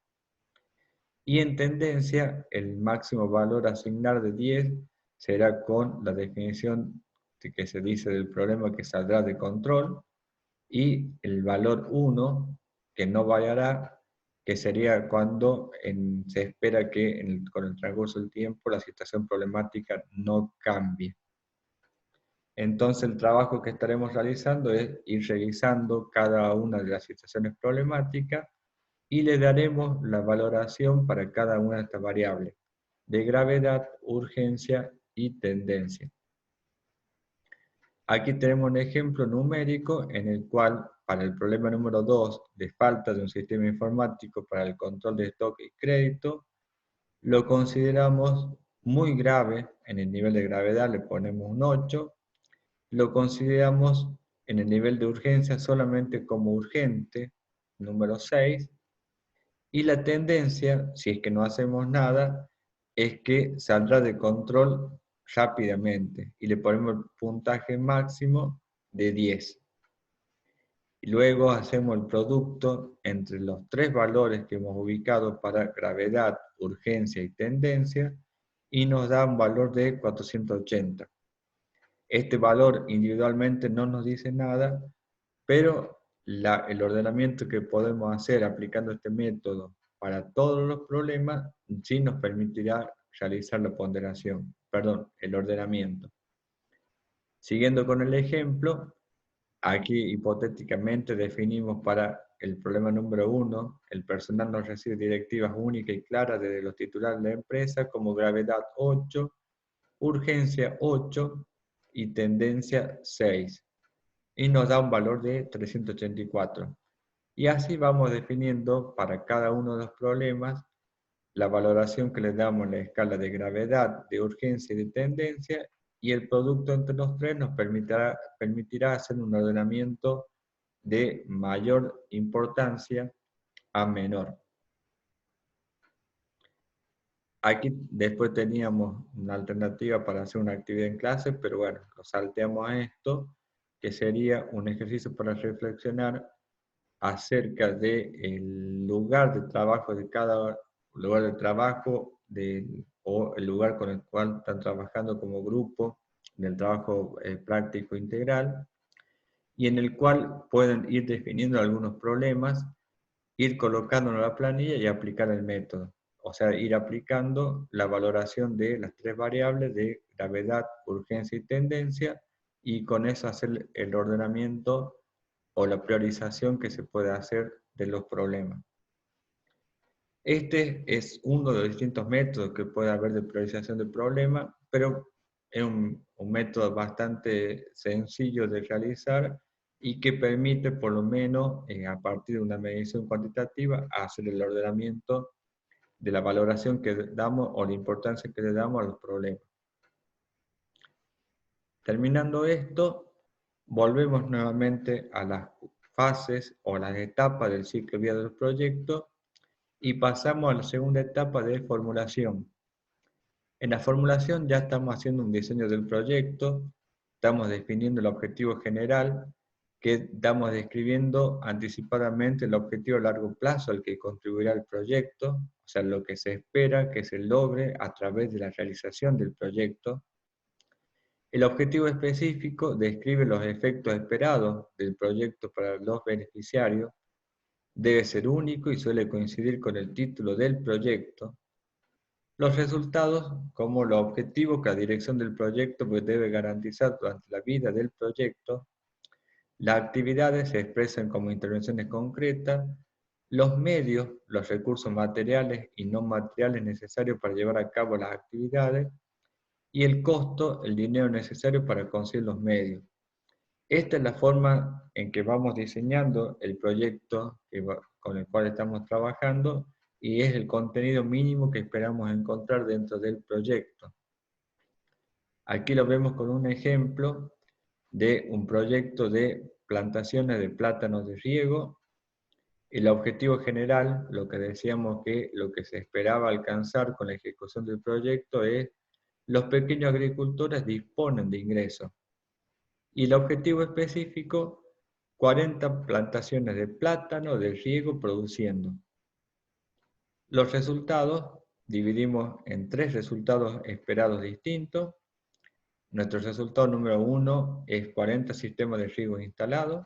Y en tendencia, el máximo valor a asignar de 10 será con la definición que se dice del problema que saldrá de control, y el valor 1, que no variará, que sería cuando se espera que con el transcurso del tiempo la situación problemática no cambie. Entonces el trabajo que estaremos realizando es ir revisando cada una de las situaciones problemáticas y le daremos la valoración para cada una de estas variables, de gravedad, urgencia y tendencia. Aquí tenemos un ejemplo numérico en el cual, para el problema número 2, de falta de un sistema informático para el control de stock y crédito, lo consideramos muy grave. En el nivel de gravedad le ponemos un 8, lo consideramos en el nivel de urgencia solamente como urgente, número 6, y la tendencia, si es que no hacemos nada, es que saldrá de control rápidamente y le ponemos el puntaje máximo de 10. Y luego hacemos el producto entre los tres valores que hemos ubicado para gravedad, urgencia y tendencia y nos da un valor de 480. Este valor individualmente no nos dice nada, pero el ordenamiento que podemos hacer aplicando este método para todos los problemas sí nos permitirá realizar la ponderación, perdón, el ordenamiento. Siguiendo con el ejemplo, aquí hipotéticamente definimos para el problema número 1, el personal no recibe directivas únicas y claras desde los titulares de la empresa como gravedad 8, urgencia 8 y tendencia 6. Y nos da un valor de 384. Y así vamos definiendo para cada uno de los problemas la valoración que le damos en la escala de gravedad, de urgencia y de tendencia, y el producto entre los tres nos permitirá hacer un ordenamiento de mayor importancia a menor. Aquí después teníamos una alternativa para hacer una actividad en clase, pero bueno, lo salteamos a esto, que sería un ejercicio para reflexionar acerca del lugar de trabajo de cada lugar de trabajo o el lugar con el cual están trabajando como grupo del trabajo práctico integral, y en el cual pueden ir definiendo algunos problemas, ir colocándolo en la planilla y aplicar el método. O sea, ir aplicando la valoración de las tres variables de gravedad, urgencia y tendencia, y con eso hacer el ordenamiento o la priorización que se puede hacer de los problemas. Este es uno de los distintos métodos que puede haber de priorización de problemas, pero es un método bastante sencillo de realizar y que permite, por lo menos, a partir de una medición cuantitativa, hacer el ordenamiento de la valoración que damos o la importancia que le damos a los problemas. Terminando esto, volvemos nuevamente a las fases o las etapas del ciclo de vida del proyecto y pasamos a la segunda etapa de formulación. En la formulación ya estamos haciendo un diseño del proyecto, estamos definiendo el objetivo general, que estamos describiendo anticipadamente el objetivo a largo plazo al que contribuirá el proyecto, o sea, lo que se espera que se logre a través de la realización del proyecto. El objetivo específico describe los efectos esperados del proyecto para los beneficiarios, debe ser único y suele coincidir con el título del proyecto. Los resultados, como los objetivos que la dirección del proyecto debe garantizar durante la vida del proyecto. Las actividades se expresan como intervenciones concretas. Los medios, los recursos materiales y no materiales necesarios para llevar a cabo las actividades. Y el costo, el dinero necesario para conseguir los medios. Esta es la forma en que vamos diseñando el proyecto con el cual estamos trabajando y es el contenido mínimo que esperamos encontrar dentro del proyecto. Aquí lo vemos con un ejemplo de un proyecto de plantaciones de plátanos de riego. El objetivo general, lo que decíamos que lo que se esperaba alcanzar con la ejecución del proyecto es los pequeños agricultores disponen de ingresos. Y el objetivo específico, 40 plantaciones de plátano de riego produciendo. Los resultados, dividimos en 3 resultados esperados distintos. Nuestro resultado número 1 es 40 sistemas de riego instalados.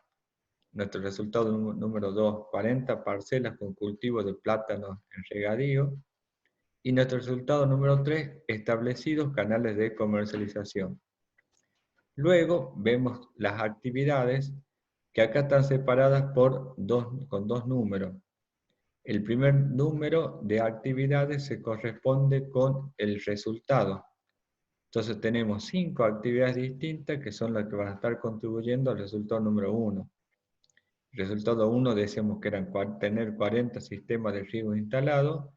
Nuestro resultado número 2, 40 parcelas con cultivo de plátanos en regadío. Y nuestro resultado número 3, establecidos canales de comercialización. Luego vemos las actividades que acá están separadas con dos números. El primer número de actividades se corresponde con el resultado. Entonces tenemos 5 actividades distintas que son las que van a estar contribuyendo al resultado número 1. El resultado 1 decíamos que eran tener 40 sistemas de riego instalados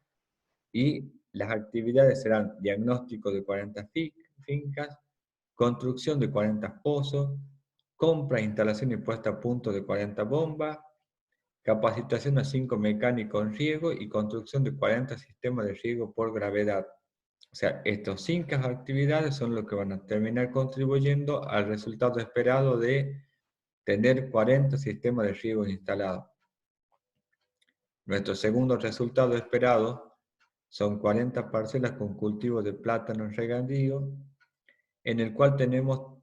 y las actividades serán diagnóstico de 40 fincas, construcción de 40 pozos, compra, instalación y puesta a punto de 40 bombas, capacitación a 5 mecánicos en riego y construcción de 40 sistemas de riego por gravedad. O sea, estas 5 actividades son lo que van a terminar contribuyendo al resultado esperado de tener 40 sistemas de riego instalados. Nuestro segundo resultado esperado son 40 parcelas con cultivo de plátano en regadío, en el cual tenemos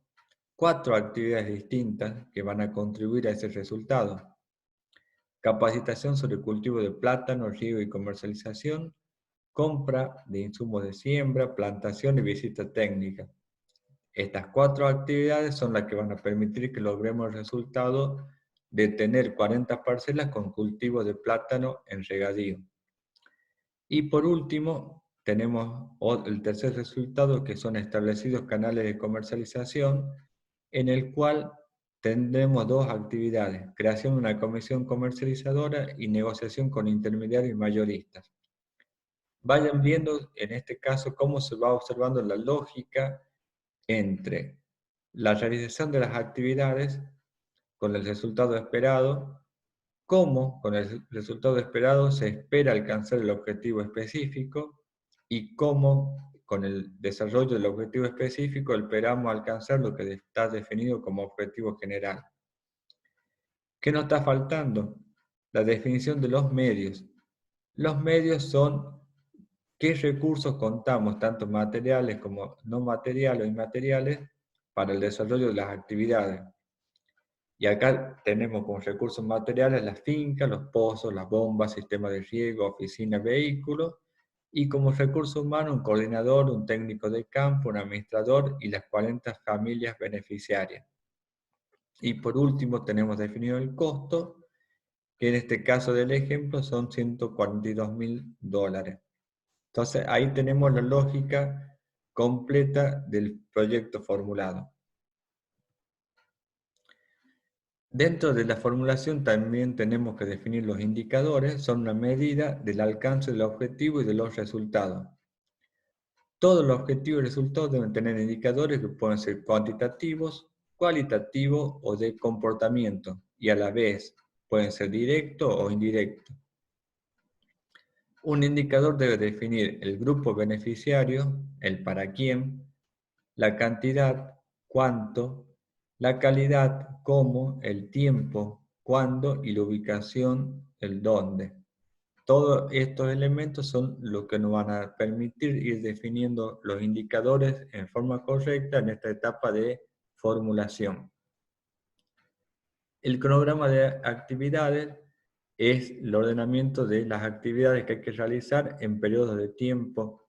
4 actividades distintas que van a contribuir a ese resultado. Capacitación sobre cultivo de plátano, riego y comercialización, compra de insumos de siembra, plantación y visita técnica. Estas 4 actividades son las que van a permitir que logremos el resultado de tener 40 parcelas con cultivo de plátano en regadío. Y por último, tenemos el tercer resultado, que son establecidos canales de comercialización, en el cual tendremos 2 actividades: creación de una comisión comercializadora y negociación con intermediarios y mayoristas. Vayan viendo en este caso cómo se va observando la lógica entre la realización de las actividades con el resultado esperado, cómo con el resultado esperado se espera alcanzar el objetivo específico y cómo con el desarrollo del objetivo específico esperamos alcanzar lo que está definido como objetivo general. ¿Qué nos está faltando? La definición de los medios. Los medios son qué recursos contamos, tanto materiales como no materiales o inmateriales, para el desarrollo de las actividades. Y acá tenemos como recursos materiales las fincas, los pozos, las bombas, sistemas de riego, oficinas, vehículos, y como recurso humano un coordinador, un técnico de campo, un administrador y las 40 familias beneficiarias. Y por último tenemos definido el costo, que en este caso del ejemplo son $142.000. Entonces ahí tenemos la lógica completa del proyecto formulado. Dentro de la formulación también tenemos que definir los indicadores, son una medida del alcance del objetivo y de los resultados. Todos los objetivos y resultados deben tener indicadores que pueden ser cuantitativos, cualitativos o de comportamiento, y a la vez pueden ser directos o indirectos. Un indicador debe definir el grupo beneficiario, el para quién, la cantidad, cuánto, la calidad, cómo, el tiempo, cuándo y la ubicación, el dónde. Todos estos elementos son los que nos van a permitir ir definiendo los indicadores en forma correcta en esta etapa de formulación. El cronograma de actividades es el ordenamiento de las actividades que hay que realizar en periodos de tiempo.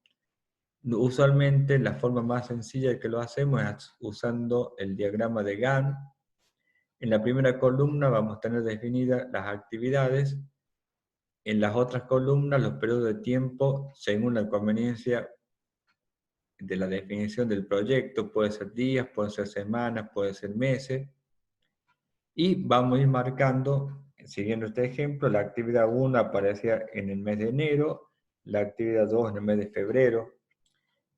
Usualmente la forma más sencilla de que lo hacemos es usando el diagrama de Gantt. En la primera columna vamos a tener definidas las actividades. En las otras columnas los periodos de tiempo según la conveniencia de la definición del proyecto. Puede ser días, puede ser semanas, puede ser meses. Y vamos a ir marcando, siguiendo este ejemplo, la actividad 1 aparecía en el mes de enero, la actividad 2 en el mes de febrero.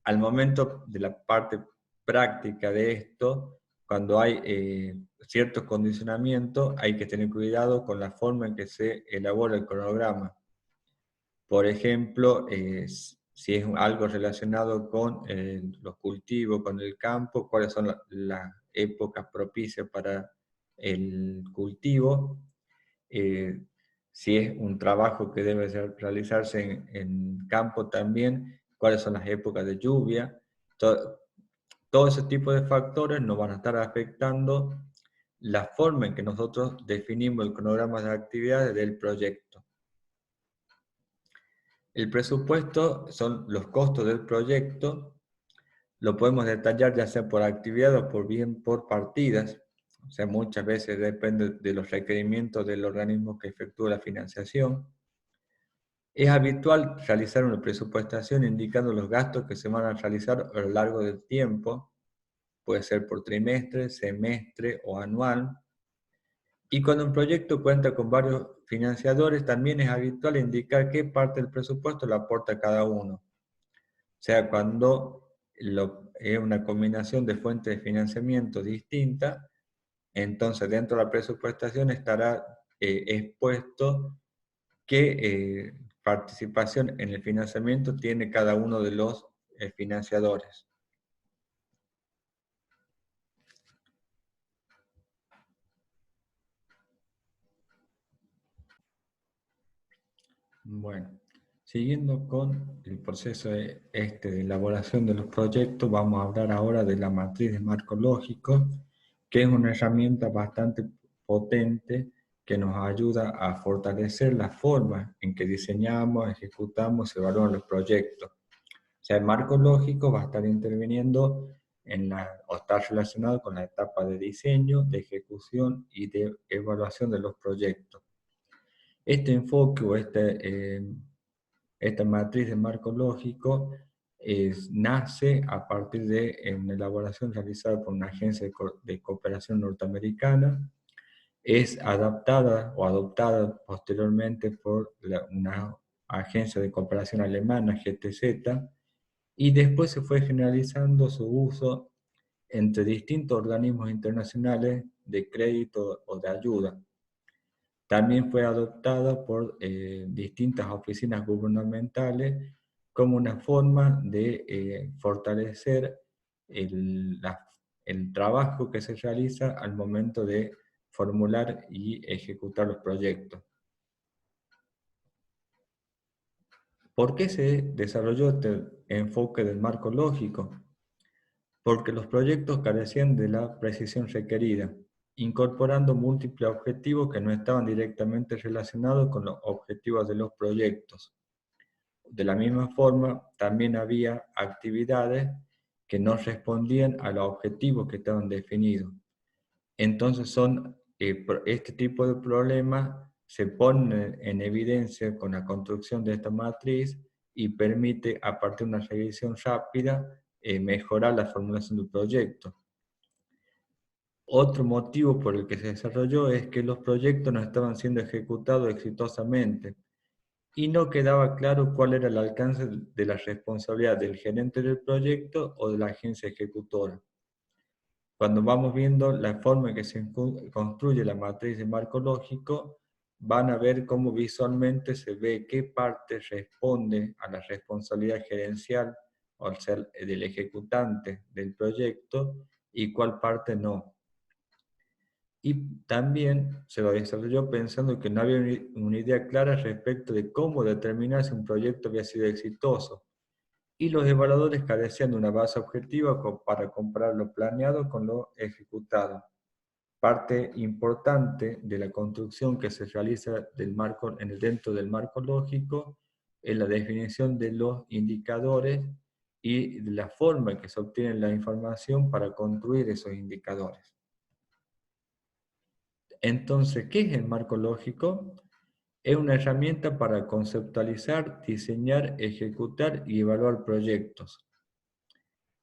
Al momento de la parte práctica de esto, cuando hay ciertos condicionamientos, hay que tener cuidado con la forma en que se elabora el cronograma. Por ejemplo, si es algo relacionado con los cultivos, con el campo, cuáles son las épocas propicias para el cultivo. Si es un trabajo que debe realizarse en campo también, cuáles son las épocas de lluvia. Todo ese tipo de factores nos van a estar afectando la forma en que nosotros definimos el cronograma de actividades del proyecto. El presupuesto son los costos del proyecto, lo podemos detallar ya sea por actividad o por bien por partidas, o sea, muchas veces depende de los requerimientos del organismo que efectúa la financiación. Es habitual realizar una presupuestación indicando los gastos que se van a realizar a lo largo del tiempo, puede ser por trimestre, semestre o anual. Y cuando un proyecto cuenta con varios financiadores, también es habitual indicar qué parte del presupuesto lo aporta cada uno. O sea, cuando es una combinación de fuentes de financiamiento distintas, entonces dentro de la presupuestación estará expuesto qué participación en el financiamiento tiene cada uno de los financiadores. Bueno, siguiendo con el proceso de elaboración de los proyectos, vamos a hablar ahora de la matriz de marco lógico, que es una herramienta bastante potente que nos ayuda a fortalecer la forma en que diseñamos, ejecutamos y evaluamos los proyectos. O sea, el marco lógico va a estar interviniendo o está relacionado con la etapa de diseño, de ejecución y de evaluación de los proyectos. Este enfoque o esta matriz de marco lógico nace a partir de una elaboración realizada por una agencia de cooperación norteamericana, es adaptada o adoptada posteriormente por una agencia de cooperación alemana, GTZ, y después se fue generalizando su uso entre distintos organismos internacionales de crédito o de ayuda. También fue adoptada por distintas oficinas gubernamentales como una forma de fortalecer el, el trabajo que se realiza al momento de formular y ejecutar los proyectos. ¿Por qué se desarrolló este enfoque del marco lógico? Porque los proyectos carecían de la precisión requerida, incorporando múltiples objetivos que no estaban directamente relacionados con los objetivos de los proyectos. De la misma forma, también había actividades que no respondían a los objetivos que estaban definidos. Entonces este tipo de problemas se ponen en evidencia con la construcción de esta matriz y permite, a partir de una revisión rápida, mejorar la formulación del proyecto. Otro motivo por el que se desarrolló es que los proyectos no estaban siendo ejecutados exitosamente y no quedaba claro cuál era el alcance de la responsabilidad del gerente del proyecto o de la agencia ejecutora. Cuando vamos viendo la forma en que se construye la matriz de marco lógico, van a ver cómo visualmente se ve qué parte responde a la responsabilidad gerencial, o sea, del ejecutante del proyecto, y cuál parte no. Y también se lo desarrolló pensando que no había una idea clara respecto de cómo determinar si un proyecto había sido exitoso, y los evaluadores carecían de una base objetiva para comparar lo planeado con lo ejecutado. Parte importante de la construcción que se realiza dentro del marco lógico es la definición de los indicadores y de la forma en que se obtiene la información para construir esos indicadores. Entonces, ¿qué es el marco lógico? Es una herramienta para conceptualizar, diseñar, ejecutar y evaluar proyectos.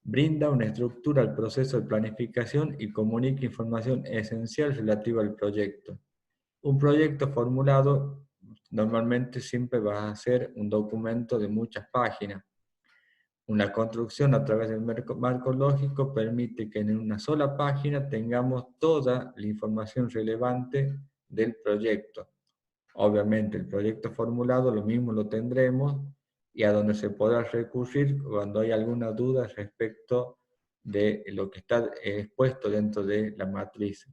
Brinda una estructura al proceso de planificación y comunica información esencial relativa al proyecto. Un proyecto formulado normalmente siempre va a ser un documento de muchas páginas. Una construcción a través del marco lógico permite que en una sola página tengamos toda la información relevante del proyecto. Obviamente el proyecto formulado lo mismo lo tendremos y a donde se podrá recurrir cuando hay alguna duda respecto de lo que está expuesto dentro de la matriz.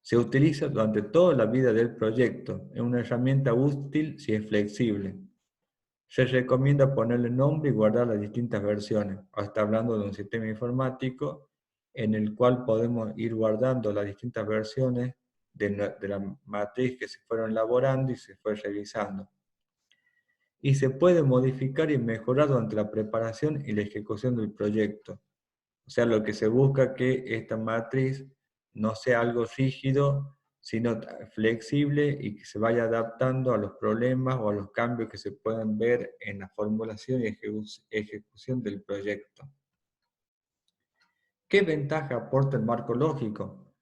Se utiliza durante toda la vida del proyecto. Es una herramienta útil si es flexible. Se recomienda ponerle nombre y guardar las distintas versiones. Está hablando de un sistema informático en el cual podemos ir guardando las distintas versiones de la matriz que se fueron elaborando y se fue revisando. Y se puede modificar y mejorar durante la preparación y la ejecución del proyecto. O sea, lo que se busca es que esta matriz no sea algo rígido, sino flexible y que se vaya adaptando a los problemas o a los cambios que se puedan ver en la formulación y ejecución del proyecto. ¿Qué ventaja aporta el marco lógico?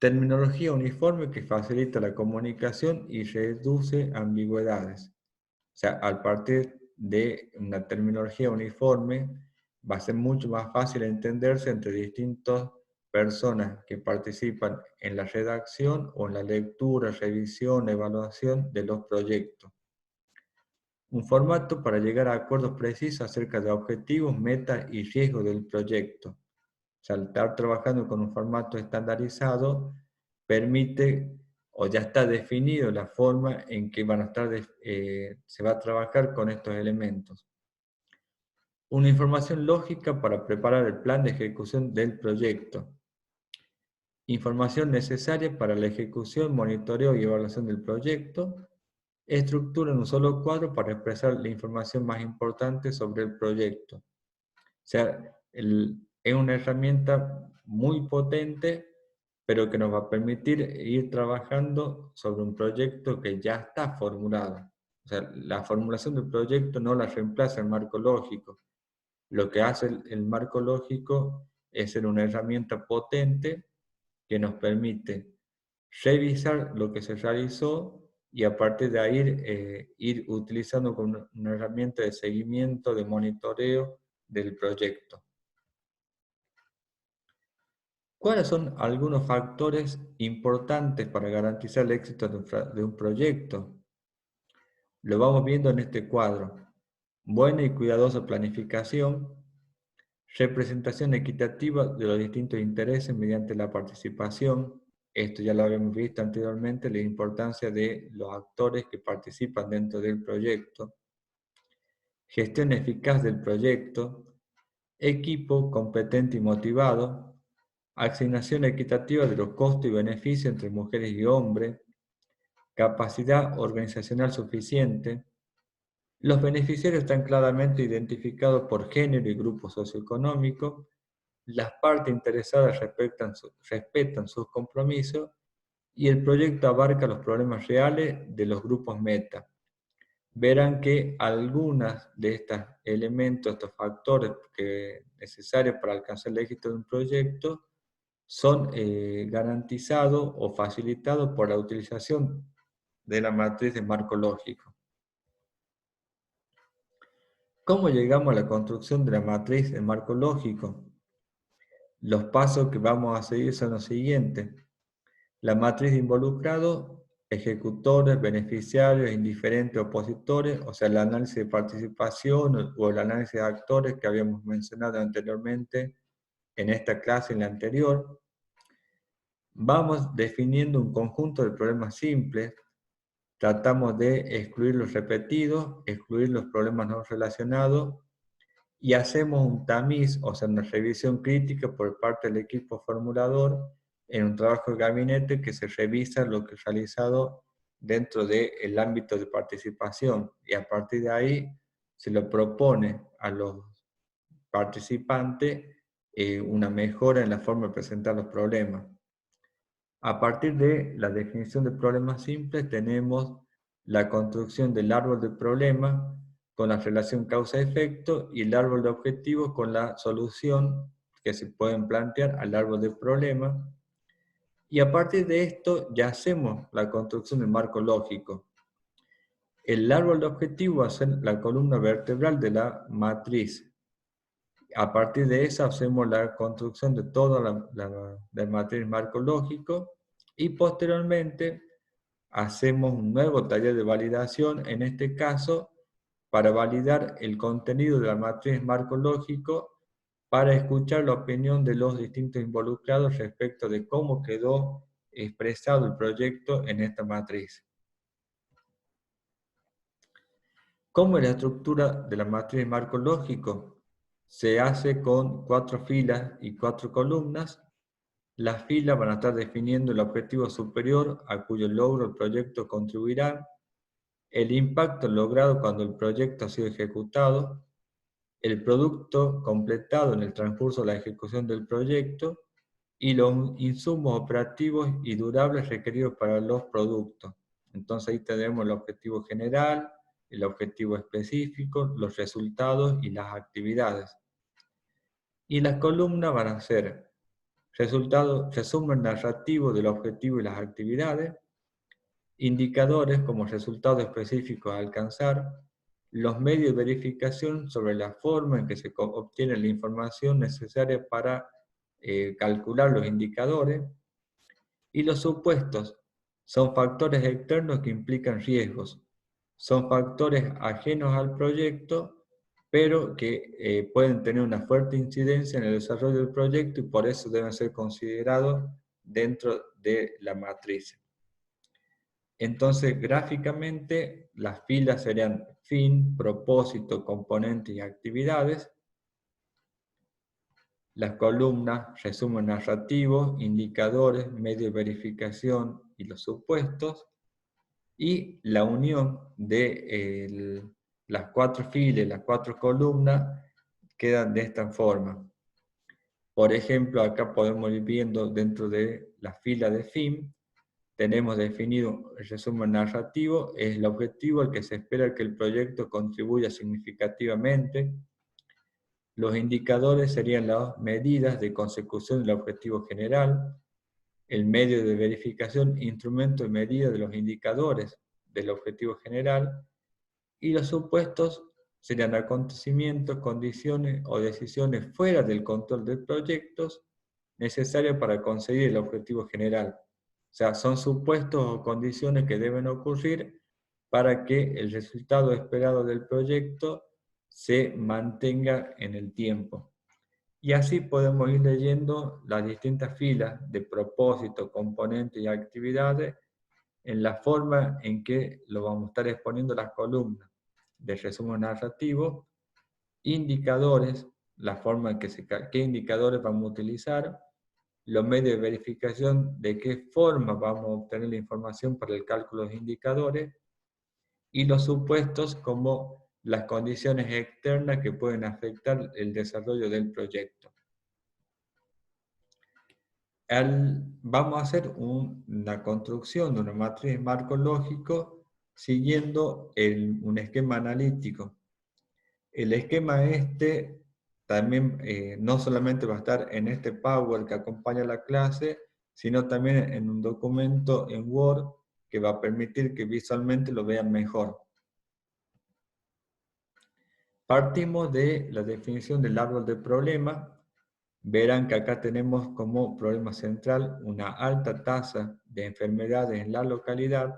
Terminología uniforme que facilita la comunicación y reduce ambigüedades. O sea, al partir de una terminología uniforme, va a ser mucho más fácil entenderse entre distintas personas que participan en la redacción o en la lectura, revisión, evaluación de los proyectos. Un formato para llegar a acuerdos precisos acerca de objetivos, metas y riesgos del proyecto. O sea, al estar trabajando con un formato estandarizado, permite o ya está definido la forma en que se va a trabajar con estos elementos. Una información lógica para preparar el plan de ejecución del proyecto. Información necesaria para la ejecución, monitoreo y evaluación del proyecto. Estructura en un solo cuadro para expresar la información más importante sobre el proyecto. O sea, es una herramienta muy potente, pero que nos va a permitir ir trabajando sobre un proyecto que ya está formulado. O sea, la formulación del proyecto no la reemplaza el marco lógico. Lo que hace el marco lógico es ser una herramienta potente que nos permite revisar lo que se realizó y a partir de ahí ir utilizando como una herramienta de seguimiento, de monitoreo del proyecto. ¿Cuáles son algunos factores importantes para garantizar el éxito de un proyecto? Lo vamos viendo en este cuadro. Buena y cuidadosa planificación, representación equitativa de los distintos intereses mediante la participación. Esto ya lo habíamos visto anteriormente, la importancia de los actores que participan dentro del proyecto. Gestión eficaz del proyecto, equipo competente y motivado, asignación equitativa de los costos y beneficios entre mujeres y hombres, capacidad organizacional suficiente. Los beneficiarios están claramente identificados por género y grupo socioeconómico. Las partes interesadas respetan sus compromisos y el proyecto abarca los problemas reales de los grupos meta. Verán que algunos de estos elementos, estos factores necesarios para alcanzar el éxito de un proyecto, son garantizados o facilitados por la utilización de la matriz de marco lógico. ¿Cómo llegamos a la construcción de la matriz de marco lógico? Los pasos que vamos a seguir son los siguientes. La matriz de involucrados, ejecutores, beneficiarios, indiferentes, opositores, o sea, el análisis de participación o el análisis de actores que habíamos mencionado anteriormente en esta clase y en la anterior. Vamos definiendo un conjunto de problemas simples, tratamos de excluir los repetidos, excluir los problemas no relacionados y hacemos un tamiz, o sea, una revisión crítica por parte del equipo formulador en un trabajo de gabinete que se revisa lo que es realizado dentro del ámbito de participación y a partir de ahí se lo propone a los participantes una mejora en la forma de presentar los problemas. A partir de la definición de problemas simples tenemos la construcción del árbol de problemas con la relación causa-efecto y el árbol de objetivos con la solución que se pueden plantear al árbol de problemas. Y a partir de esto ya hacemos la construcción del marco lógico. El árbol de objetivos va a ser la columna vertebral de la matriz. A partir de eso hacemos la construcción de toda la matriz marco lógico y posteriormente hacemos un nuevo taller de validación, en este caso para validar el contenido de la matriz marco lógico, para escuchar la opinión de los distintos involucrados respecto de cómo quedó expresado el proyecto en esta matriz. ¿Cómo es la estructura de la matriz marco lógico? se hace con 4 filas y 4 columnas. Las filas van a estar definiendo el objetivo superior a cuyo logro el proyecto contribuirá, el impacto logrado cuando el proyecto ha sido ejecutado, el producto completado en el transcurso de la ejecución del proyecto y los insumos operativos y durables requeridos para los productos. Entonces ahí tenemos el objetivo general, el objetivo específico, los resultados y las actividades. Y las columnas van a ser resumen narrativo del objetivo y las actividades, indicadores como resultados específicos a alcanzar, los medios de verificación sobre la forma en que se obtiene la información necesaria para calcular los indicadores, y los supuestos son factores externos que implican riesgos, son factores ajenos al proyecto, pero que pueden tener una fuerte incidencia en el desarrollo del proyecto y por eso deben ser considerados dentro de la matriz. Entonces, gráficamente, las filas serían fin, propósito, componentes y actividades. Las columnas, resumen narrativo, indicadores, medio de verificación y los supuestos. Y la unión de las 4 filas y las 4 columnas quedan de esta forma. Por ejemplo, acá podemos ir viendo dentro de la fila de fin, tenemos definido el resumen narrativo, es el objetivo al que se espera que el proyecto contribuya significativamente. Los indicadores serían las medidas de consecución del objetivo general, el medio de verificación, instrumento de medida de los indicadores del objetivo general, y los supuestos serían acontecimientos, condiciones o decisiones fuera del control de proyectos necesarios para conseguir el objetivo general. O sea, son supuestos o condiciones que deben ocurrir para que el resultado esperado del proyecto se mantenga en el tiempo. Y así podemos ir leyendo las distintas filas de propósito, componentes y actividades en la forma en que lo vamos a estar exponiendo las columnas de resumen narrativo, indicadores, la forma en que qué indicadores vamos a utilizar, los medios de verificación, de qué forma vamos a obtener la información para el cálculo de los indicadores, y los supuestos como las condiciones externas que pueden afectar el desarrollo del proyecto. Vamos a hacer una construcción de una matriz marco lógico siguiendo un esquema analítico. El esquema también no solamente va a estar en este Power que acompaña la clase, sino también en un documento en Word que va a permitir que visualmente lo vean mejor. Partimos de la definición del árbol de problemas. Verán que acá tenemos como problema central una alta tasa de enfermedades en la localidad,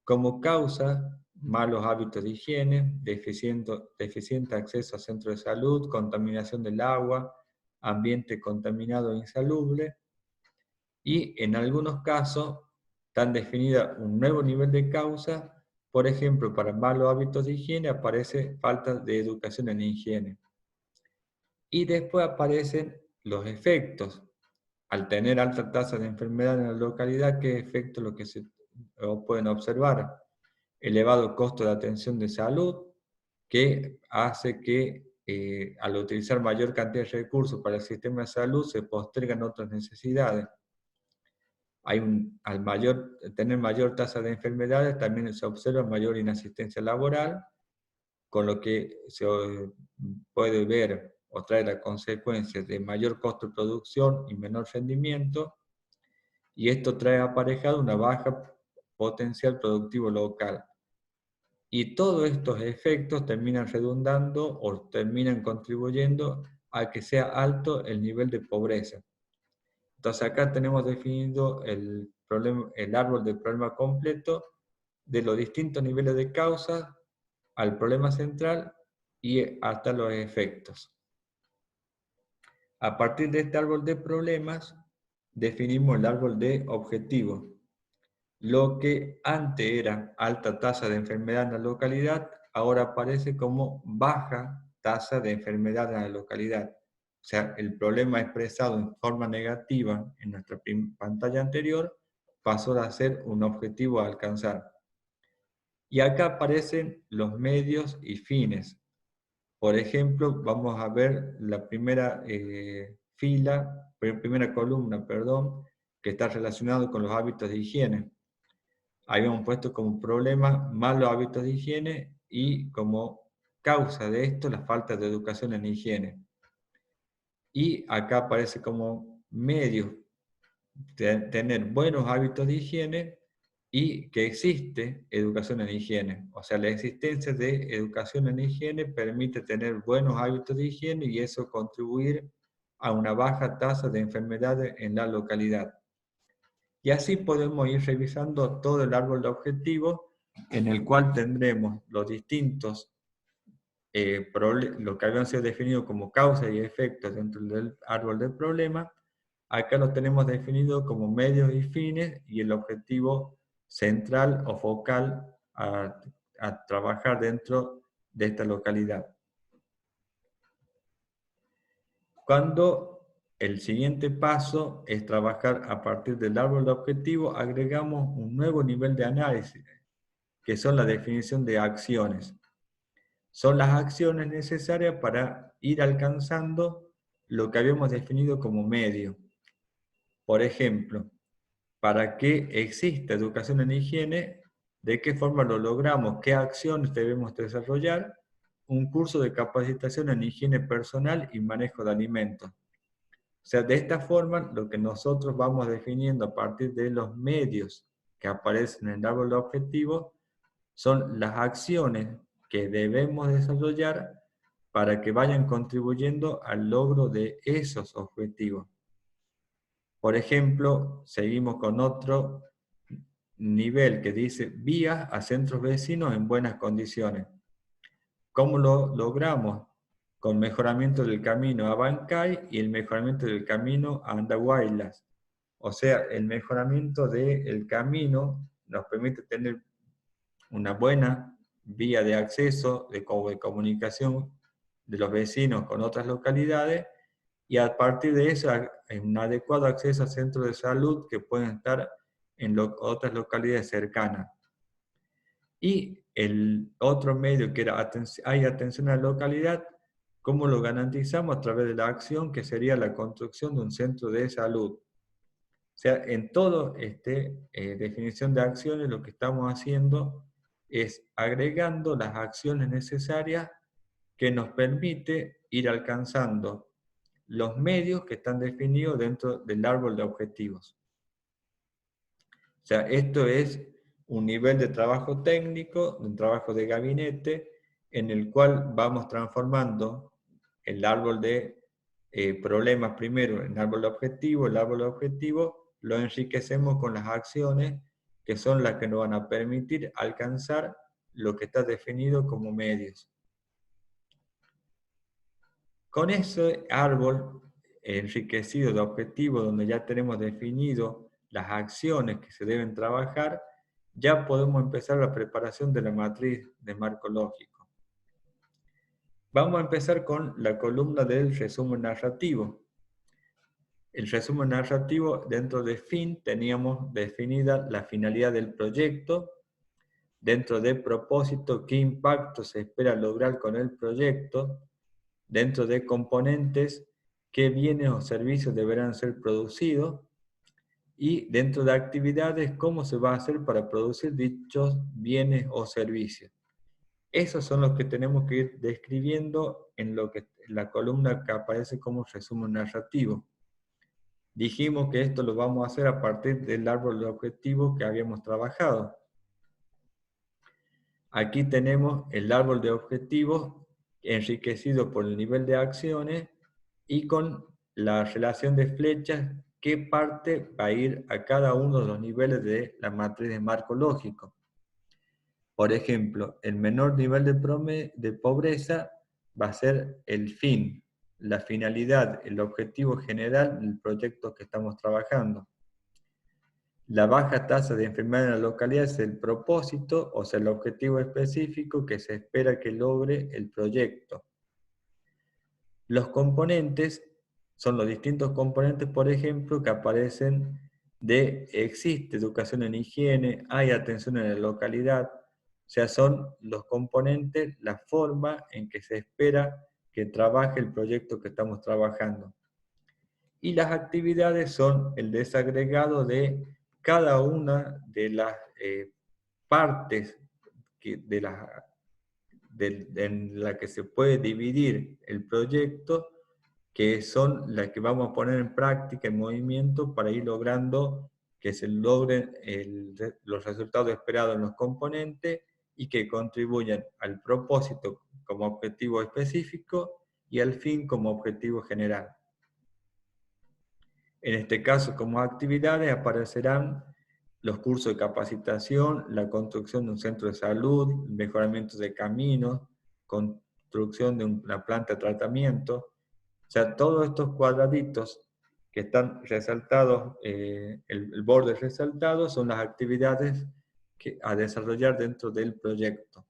como causa malos hábitos de higiene, deficiente acceso a centros de salud, contaminación del agua, ambiente contaminado e insalubre, y en algunos casos están definidas un nuevo nivel de causa. Por ejemplo, para malos hábitos de higiene aparece falta de educación en higiene. Y después aparecen los efectos. Al tener alta tasa de enfermedad en la localidad, ¿qué efectos lo que se pueden observar? Elevado costo de atención de salud, que hace que al utilizar mayor cantidad de recursos para el sistema de salud se postergan otras necesidades. Al tener mayor tasa de enfermedades también se observa mayor inasistencia laboral, con lo que se puede ver o trae la consecuencia de mayor costo de producción y menor rendimiento, y esto trae aparejado una baja potencial productivo local. Y todos estos efectos terminan redundando o terminan contribuyendo a que sea alto el nivel de pobreza. Entonces acá tenemos definido el árbol del problema completo de los distintos niveles de causa al problema central y hasta los efectos. A partir de este árbol de problemas, definimos el árbol de objetivos. Lo que antes era alta tasa de enfermedad en la localidad, ahora aparece como baja tasa de enfermedad en la localidad. O sea, el problema expresado en forma negativa en nuestra pantalla anterior pasó a ser un objetivo a alcanzar. Y acá aparecen los medios y fines. Por ejemplo, vamos a ver la primera primera columna, perdón, que está relacionado con los hábitos de higiene. Habíamos puesto como problema malos hábitos de higiene y como causa de esto la falta de educación en higiene. Y acá aparece como medio de tener buenos hábitos de higiene y que existe educación en higiene. O sea, la existencia de educación en higiene permite tener buenos hábitos de higiene y eso contribuir a una baja tasa de enfermedades en la localidad. Y así podemos ir revisando todo el árbol de objetivos en el cual tendremos los distintos, lo que habían sido definidos como causas y efectos dentro del árbol del problema. Acá los tenemos definidos como medios y fines y el objetivo central o focal a trabajar dentro de esta localidad. Cuando el siguiente paso es trabajar a partir del árbol de objetivos, agregamos un nuevo nivel de análisis, que son la definición de acciones. Son las acciones necesarias para ir alcanzando lo que habíamos definido como medio. Por ejemplo, para que exista educación en higiene, ¿de qué forma lo logramos? ¿Qué acciones debemos desarrollar? Un curso de capacitación en higiene personal y manejo de alimentos. O sea, de esta forma, lo que nosotros vamos definiendo a partir de los medios que aparecen en el árbol de objetivos son las acciones que debemos desarrollar para que vayan contribuyendo al logro de esos objetivos. Por ejemplo, seguimos con otro nivel que dice vías a centros vecinos en buenas condiciones. ¿Cómo lo logramos? Con mejoramiento del camino a Bancay y el mejoramiento del camino a Andahuaylas. O sea, el mejoramiento del camino nos permite tener una buena vía de acceso, de comunicación de los vecinos con otras localidades y a partir de eso un adecuado acceso a centros de salud que pueden estar en otras localidades cercanas. Y el otro medio que era hay atención a la localidad, ¿cómo lo garantizamos? A través de la acción que sería la construcción de un centro de salud. O sea, en toda definición de acciones lo que estamos haciendo es agregando las acciones necesarias que nos permite ir alcanzando los medios que están definidos dentro del árbol de objetivos. O sea, esto es un nivel de trabajo técnico, un trabajo de gabinete, en el cual vamos transformando el árbol de problemas primero en árbol de objetivos. El árbol de objetivos lo enriquecemos con las acciones que son las que nos van a permitir alcanzar lo que está definido como medios. Con ese árbol enriquecido de objetivos, donde ya tenemos definido las acciones que se deben trabajar, ya podemos empezar la preparación de la matriz de marco lógico. Vamos a empezar con la columna del resumen narrativo. El resumen narrativo, dentro de fin, teníamos definida la finalidad del proyecto. Dentro de propósito, qué impacto se espera lograr con el proyecto. Dentro de componentes, qué bienes o servicios deberán ser producidos. Y dentro de actividades, cómo se va a hacer para producir dichos bienes o servicios. Esos son los que tenemos que ir describiendo en la columna que aparece como resumen narrativo. Dijimos que esto lo vamos a hacer a partir del árbol de objetivos que habíamos trabajado. Aquí tenemos el árbol de objetivos enriquecido por el nivel de acciones y con la relación de flechas, qué parte va a ir a cada uno de los niveles de la matriz de marco lógico. Por ejemplo, el menor nivel de pobreza va a ser el fin, la finalidad, el objetivo general del proyecto que estamos trabajando. La baja tasa de enfermedad en la localidad es el propósito, o sea, el objetivo específico que se espera que logre el proyecto. Los componentes son los distintos componentes, por ejemplo, que aparecen de existe educación en higiene, hay atención en la localidad, o sea, son los componentes, la forma en que se espera que trabaje el proyecto que estamos trabajando. Y las actividades son el desagregado de cada una de las partes de en la que se puede dividir el proyecto, que son las que vamos a poner en práctica, en movimiento, para ir logrando que se logren los resultados esperados en los componentes y que contribuyan al propósito como objetivo específico y al fin como objetivo general. En este caso, como actividades aparecerán los cursos de capacitación, la construcción de un centro de salud, mejoramiento de caminos, construcción de una planta de tratamiento. O sea, todos estos cuadraditos que están resaltados, el borde resaltado, son las actividades a desarrollar dentro del proyecto.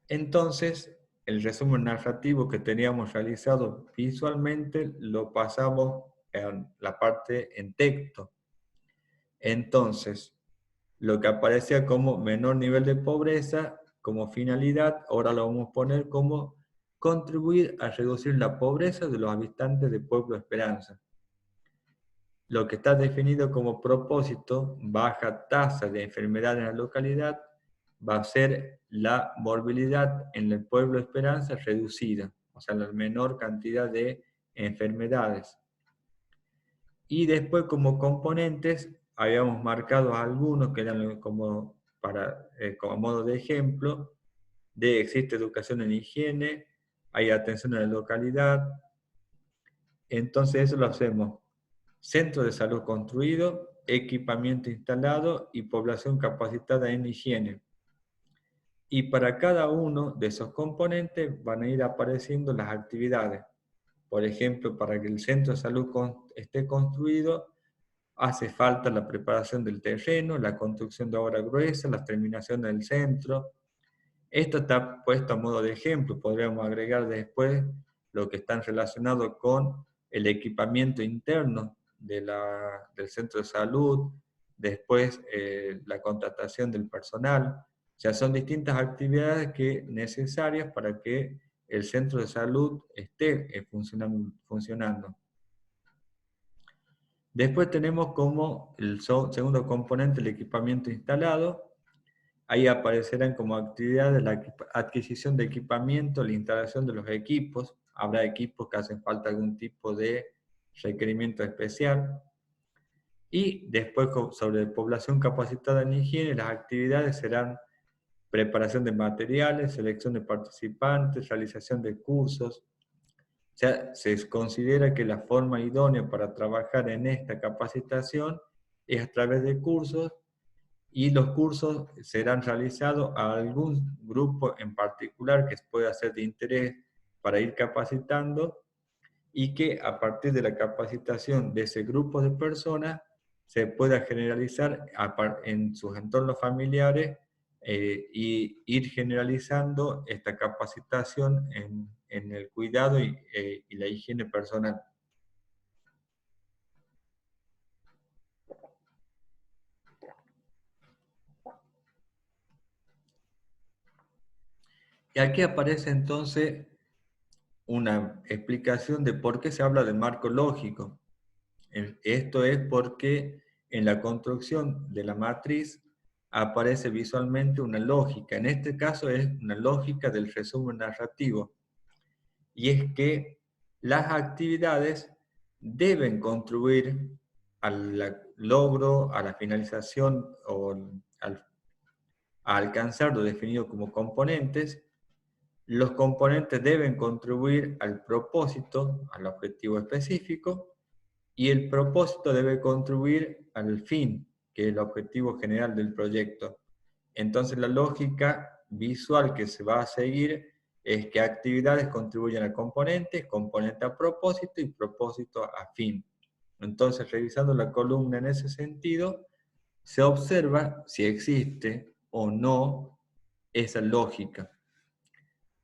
Entonces, el resumen narrativo que teníamos realizado visualmente lo pasamos en la parte en texto. Entonces, lo que aparecía como menor nivel de pobreza, como finalidad, ahora lo vamos a poner como contribuir a reducir la pobreza de los habitantes de Pueblo Esperanza. Lo que está definido como propósito, baja tasa de enfermedad en la localidad, va a ser la morbilidad en el Pueblo Esperanza reducida, o sea, la menor cantidad de enfermedades. Y después como componentes habíamos marcado algunos que eran como modo de ejemplo, de existe educación en higiene, hay atención en la localidad. Entonces eso lo hacemos: centro de salud construido, equipamiento instalado y población capacitada en higiene. Y para cada uno de esos componentes van a ir apareciendo las actividades. Por ejemplo, para que el centro de salud esté construido, hace falta la preparación del terreno, la construcción de obra gruesa, la terminación del centro. Esto está puesto a modo de ejemplo. Podríamos agregar después lo que están relacionados con el equipamiento interno del centro de salud, después la contratación del personal. O sea, son distintas actividades necesarias para que el centro de salud esté funcionando. Después tenemos como el segundo componente el equipamiento instalado. Ahí aparecerán como actividades la adquisición de equipamiento, la instalación de los equipos. Habrá equipos que hacen falta algún tipo de requerimiento especial. Y después sobre población capacitada en higiene, las actividades serán preparación de materiales, selección de participantes, realización de cursos. O sea, se considera que la forma idónea para trabajar en esta capacitación es a través de cursos, y los cursos serán realizados a algún grupo en particular que pueda ser de interés para ir capacitando, y que a partir de la capacitación de ese grupo de personas se pueda generalizar en sus entornos familiares y ir generalizando esta capacitación en el cuidado y la higiene personal. Y aquí aparece entonces una explicación de por qué se habla de marco lógico. Esto es porque en la construcción de la matriz aparece visualmente una lógica. En este caso es una lógica del resumen narrativo. Y es que las actividades deben contribuir al logro, a la finalización o a alcanzar lo definido como componentes. Los componentes deben contribuir al propósito, al objetivo específico, y el propósito debe contribuir al fin, que es el objetivo general del proyecto. Entonces la lógica visual que se va a seguir es que actividades contribuyen a componentes, componente a propósito y propósito a fin. Entonces, revisando la columna en ese sentido, se observa si existe o no esa lógica.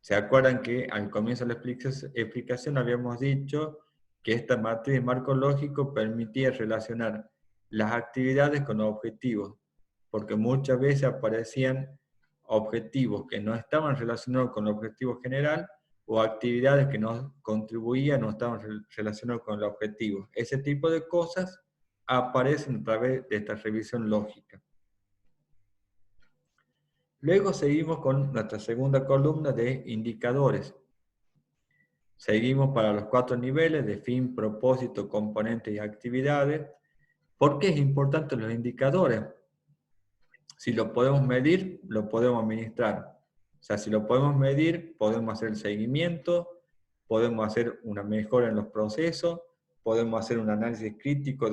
¿Se acuerdan que al comienzo de la explicación habíamos dicho que esta matriz de marco lógico permitía relacionar las actividades con los objetivos? Porque muchas veces aparecían objetivos que no estaban relacionados con el objetivo general o actividades que no contribuían, no estaban relacionadas con el objetivo. Ese tipo de cosas aparecen a través de esta revisión lógica. Luego seguimos con nuestra segunda columna de indicadores. Seguimos para los 4 niveles de fin, propósito, componentes y actividades. ¿Por qué es importante los indicadores? Si lo podemos medir, lo podemos administrar. O sea, si lo podemos medir, podemos hacer el seguimiento, podemos hacer una mejora en los procesos, podemos hacer un análisis crítico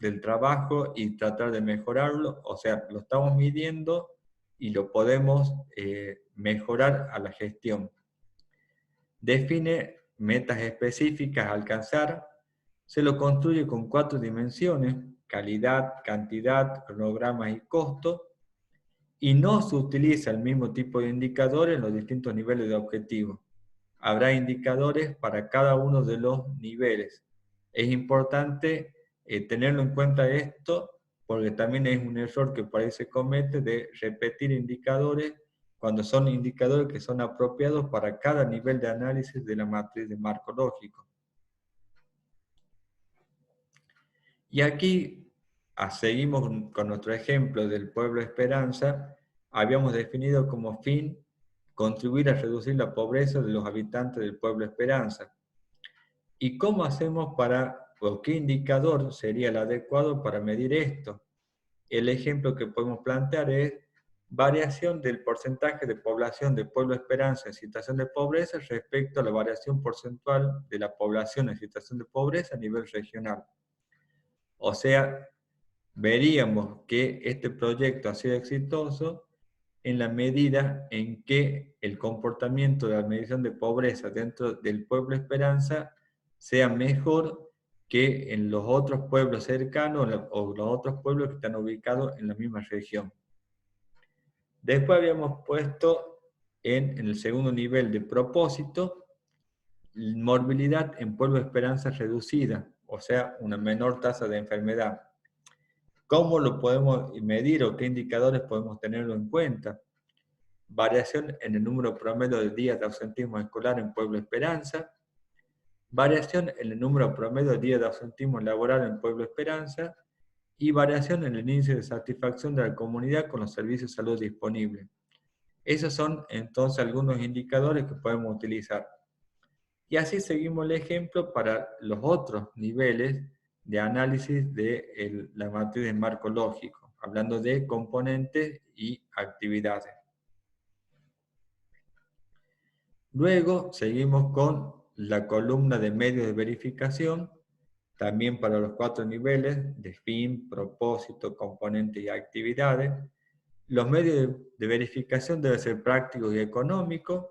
del trabajo y tratar de mejorarlo. O sea, lo estamos midiendo y lo podemos mejorar a la gestión. Define metas específicas a alcanzar. Se lo construye con 4 dimensiones: calidad, cantidad, cronogramas y costo. Y no se utiliza el mismo tipo de indicadores en los distintos niveles de objetivos. Habrá indicadores para cada uno de los niveles. Es importante tenerlo en cuenta esto, porque también es un error que por ahí se comete de repetir indicadores cuando son indicadores que son apropiados para cada nivel de análisis de la matriz de marco lógico. Y aquí seguimos con nuestro ejemplo del pueblo Esperanza. Habíamos definido como fin contribuir a reducir la pobreza de los habitantes del pueblo Esperanza. ¿Y cómo hacemos o qué indicador sería el adecuado para medir esto? El ejemplo que podemos plantear es variación del porcentaje de población del pueblo Esperanza en situación de pobreza respecto a la variación porcentual de la población en situación de pobreza a nivel regional. O sea, veríamos que este proyecto ha sido exitoso en la medida en que el comportamiento de la medición de pobreza dentro del pueblo Esperanza sea mejor que en los otros pueblos cercanos o los otros pueblos que están ubicados en la misma región. Después habíamos puesto en el segundo nivel de propósito morbilidad en pueblo Esperanza reducida, o sea, una menor tasa de enfermedad. ¿Cómo lo podemos medir o qué indicadores podemos tenerlo en cuenta? Variación en el número promedio de días de ausentismo escolar en Pueblo Esperanza, variación en el número promedio de días de ausentismo laboral en Pueblo Esperanza y variación en el índice de satisfacción de la comunidad con los servicios de salud disponibles. Esos son entonces algunos indicadores que podemos utilizar. Y así seguimos el ejemplo para los otros niveles de análisis de la matriz de marco lógico, hablando de componentes y actividades. Luego seguimos con la columna de medios de verificación, también para los 4 niveles de fin, propósito, componentes y actividades. Los medios de verificación deben ser prácticos y económicos,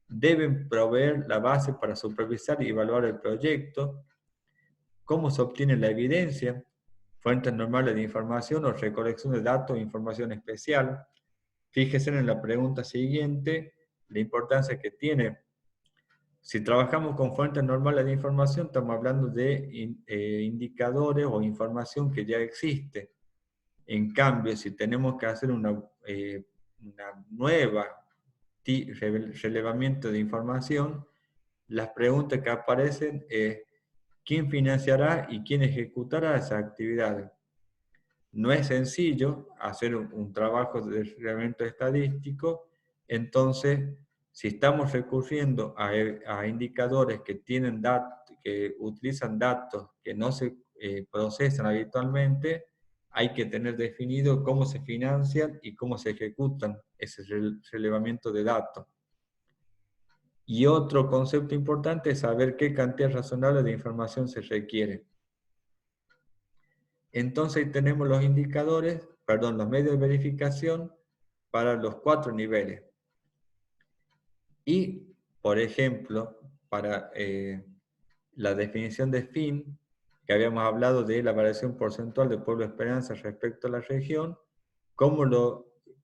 deben proveer la base para supervisar y evaluar el proyecto. ¿Cómo se obtiene la evidencia? Fuentes normales de información o recolección de datos e información especial. Fíjense en la pregunta siguiente, la importancia que tiene. Si trabajamos con fuentes normales de información, estamos hablando de indicadores o información que ya existe. En cambio, si tenemos que hacer una nueva relevamiento de información, las preguntas que aparecen es ¿quién financiará y quién ejecutará esas actividades? No es sencillo hacer un trabajo de relevamiento estadístico, entonces si estamos recurriendo a indicadores que tienen datos, que utilizan datos que no se procesan habitualmente, hay que tener definido cómo se financian y cómo se ejecutan ese relevamiento de datos. Y otro concepto importante es saber qué cantidad razonable de información se requiere. Entonces tenemos los indicadores, los medios de verificación para los 4 niveles. Y, por ejemplo, para la definición de fin, que habíamos hablado de la variación porcentual de Pueblo Esperanza respecto a la región,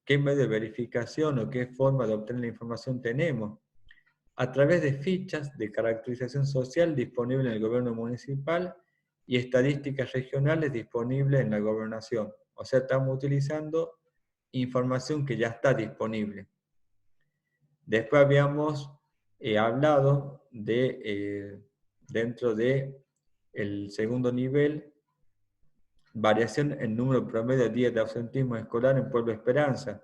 qué medio de verificación o qué forma de obtener la información tenemos. a través de fichas de caracterización social disponibles en el gobierno municipal y estadísticas regionales disponibles en la gobernación. O sea, estamos utilizando información que ya está disponible. Después habíamos hablado de, dentro de el segundo nivel, variación en número promedio de días de ausentismo escolar en Pueblo Esperanza.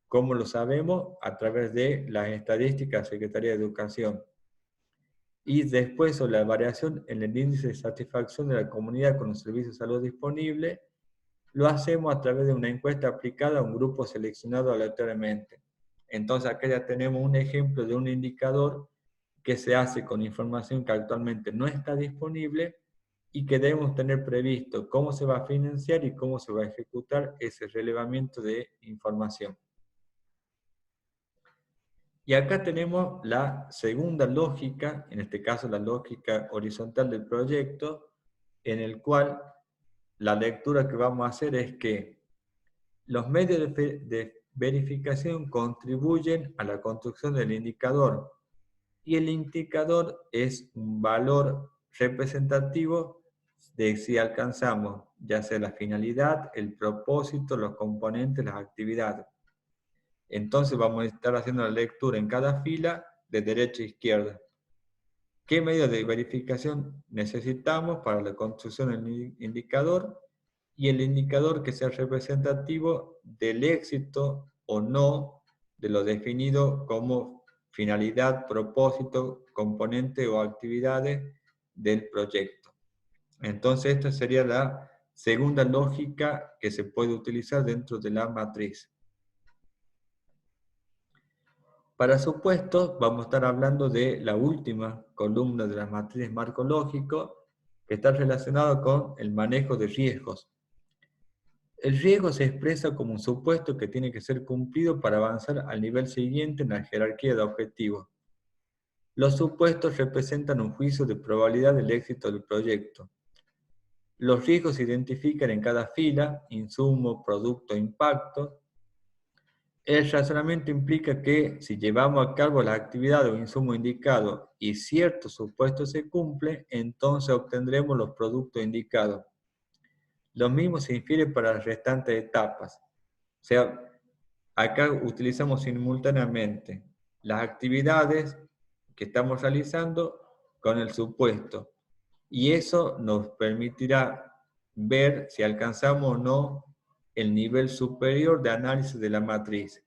¿Cómo lo sabemos? A través de las estadísticas de la Secretaría de Educación. Y después sobre la variación en el índice de satisfacción de la comunidad con los servicios de salud disponibles, lo hacemos a través de una encuesta aplicada a un grupo seleccionado aleatoriamente. Entonces acá ya tenemos un ejemplo de un indicador que se hace con información que actualmente no está disponible y que debemos tener previsto cómo se va a financiar y cómo se va a ejecutar ese relevamiento de información. Y acá tenemos la segunda lógica, en este caso la lógica horizontal del proyecto, en el cual la lectura que vamos a hacer es que los medios de verificación contribuyen a la construcción del indicador y el indicador es un valor representativo de si alcanzamos ya sea la finalidad, el propósito, los componentes, las actividades. Entonces vamos a estar haciendo la lectura en cada fila de derecha a izquierda. ¿Qué medios de verificación necesitamos para la construcción del indicador? Y el indicador que sea representativo del éxito o no de lo definido como finalidad, propósito, componente o actividades del proyecto. Entonces esta sería la segunda lógica que se puede utilizar dentro de la matriz. Para supuestos, vamos a estar hablando de la última columna de la matriz marco lógico, que está relacionado con el manejo de riesgos. El riesgo se expresa como un supuesto que tiene que ser cumplido para avanzar al nivel siguiente en la jerarquía de objetivos. Los supuestos representan un juicio de probabilidad del éxito del proyecto. Los riesgos se identifican en cada fila, insumo, producto, impacto. El razonamiento implica que si llevamos a cabo la actividad o insumo indicado y cierto supuesto se cumple, entonces obtendremos los productos indicados. Lo mismo se infiere para las restantes etapas. O sea, acá utilizamos simultáneamente las actividades que estamos realizando con el supuesto. Y eso nos permitirá ver si alcanzamos o no el nivel superior de análisis de la matriz.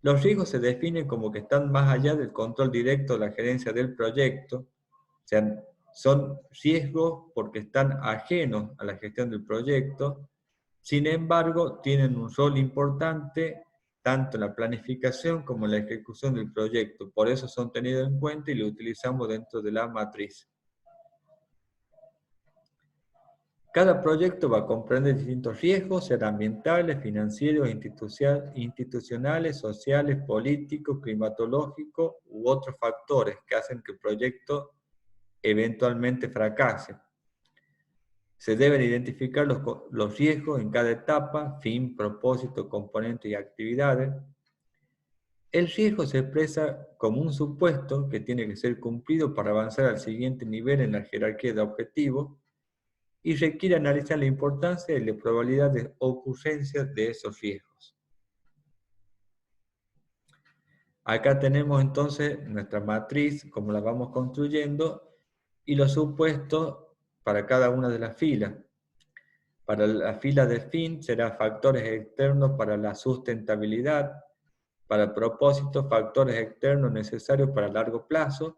Los riesgos se definen como que están más allá del control directo de la gerencia del proyecto, o sea, son riesgos porque están ajenos a la gestión del proyecto, sin embargo, tienen un rol importante tanto en la planificación como en la ejecución del proyecto, por eso son tenidos en cuenta y lo utilizamos dentro de la matriz. Cada proyecto va a comprender distintos riesgos, sean ambientales, financieros, institucionales, sociales, políticos, climatológicos u otros factores que hacen que el proyecto eventualmente fracase. Se deben identificar los riesgos en cada etapa, fin, propósito, componente y actividades. El riesgo se expresa como un supuesto que tiene que ser cumplido para avanzar al siguiente nivel en la jerarquía de objetivos, y requiere analizar la importancia y la probabilidad de ocurrencia de esos riesgos. Acá tenemos entonces nuestra matriz, como la vamos construyendo, y los supuestos para cada una de las filas. Para la fila de fin serán factores externos para la sustentabilidad, para el propósito, factores externos necesarios para largo plazo,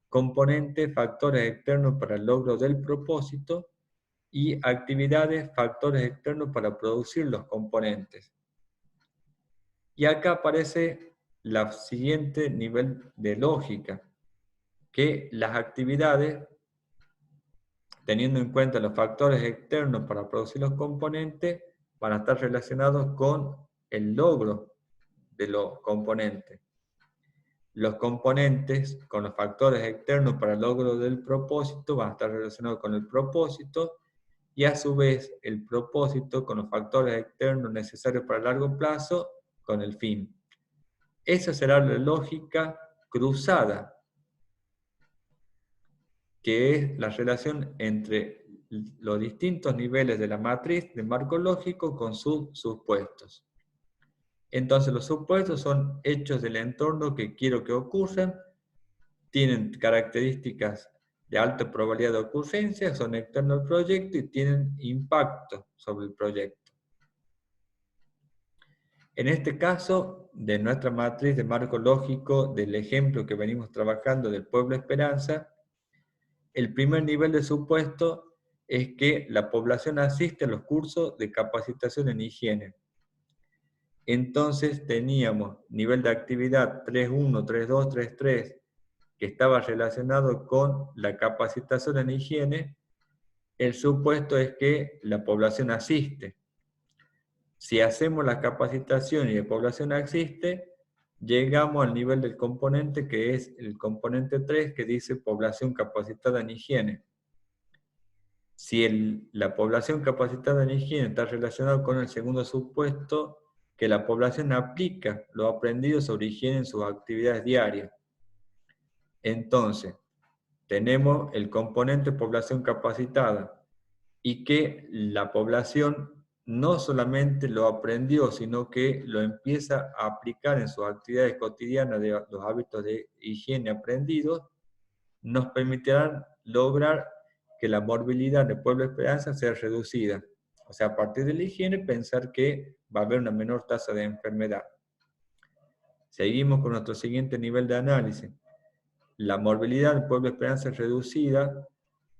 componentes, factores externos para el logro del propósito, y actividades, factores externos para producir los componentes. Y acá aparece el siguiente nivel de lógica, que las actividades, teniendo en cuenta los factores externos para producir los componentes, van a estar relacionados con el logro de los componentes. Los componentes con los factores externos para el logro del propósito van a estar relacionados con el propósito, y a su vez el propósito con los factores externos necesarios para el largo plazo con el fin. Esa será la lógica cruzada, que es la relación entre los distintos niveles de la matriz de marco lógico con sus supuestos. Entonces los supuestos son hechos del entorno que quiero que ocurran, tienen características de alta probabilidad de ocurrencia, son externos al proyecto y tienen impacto sobre el proyecto. En este caso, de nuestra matriz de marco lógico, del ejemplo que venimos trabajando del Pueblo Esperanza, el primer nivel de supuesto es que la población asiste a los cursos de capacitación en higiene. Entonces teníamos nivel de actividad 3.1, 3.2, 3.3, que estaba relacionado con la capacitación en higiene. El supuesto es que la población asiste. Si hacemos la capacitación y la población asiste, llegamos al nivel del componente que es el componente 3, que dice población capacitada en higiene. Si la población capacitada en higiene está relacionada con el segundo supuesto, que la población aplica lo aprendido sobre higiene en sus actividades diarias. Entonces, tenemos el componente población capacitada y que la población no solamente lo aprendió, sino que lo empieza a aplicar en sus actividades cotidianas de los hábitos de higiene aprendidos, nos permitirán lograr que la morbilidad de Pueblo Esperanza sea reducida. O sea, a partir de la higiene, pensar que va a haber una menor tasa de enfermedad. Seguimos con nuestro siguiente nivel de análisis. La morbilidad del Pueblo Esperanza es reducida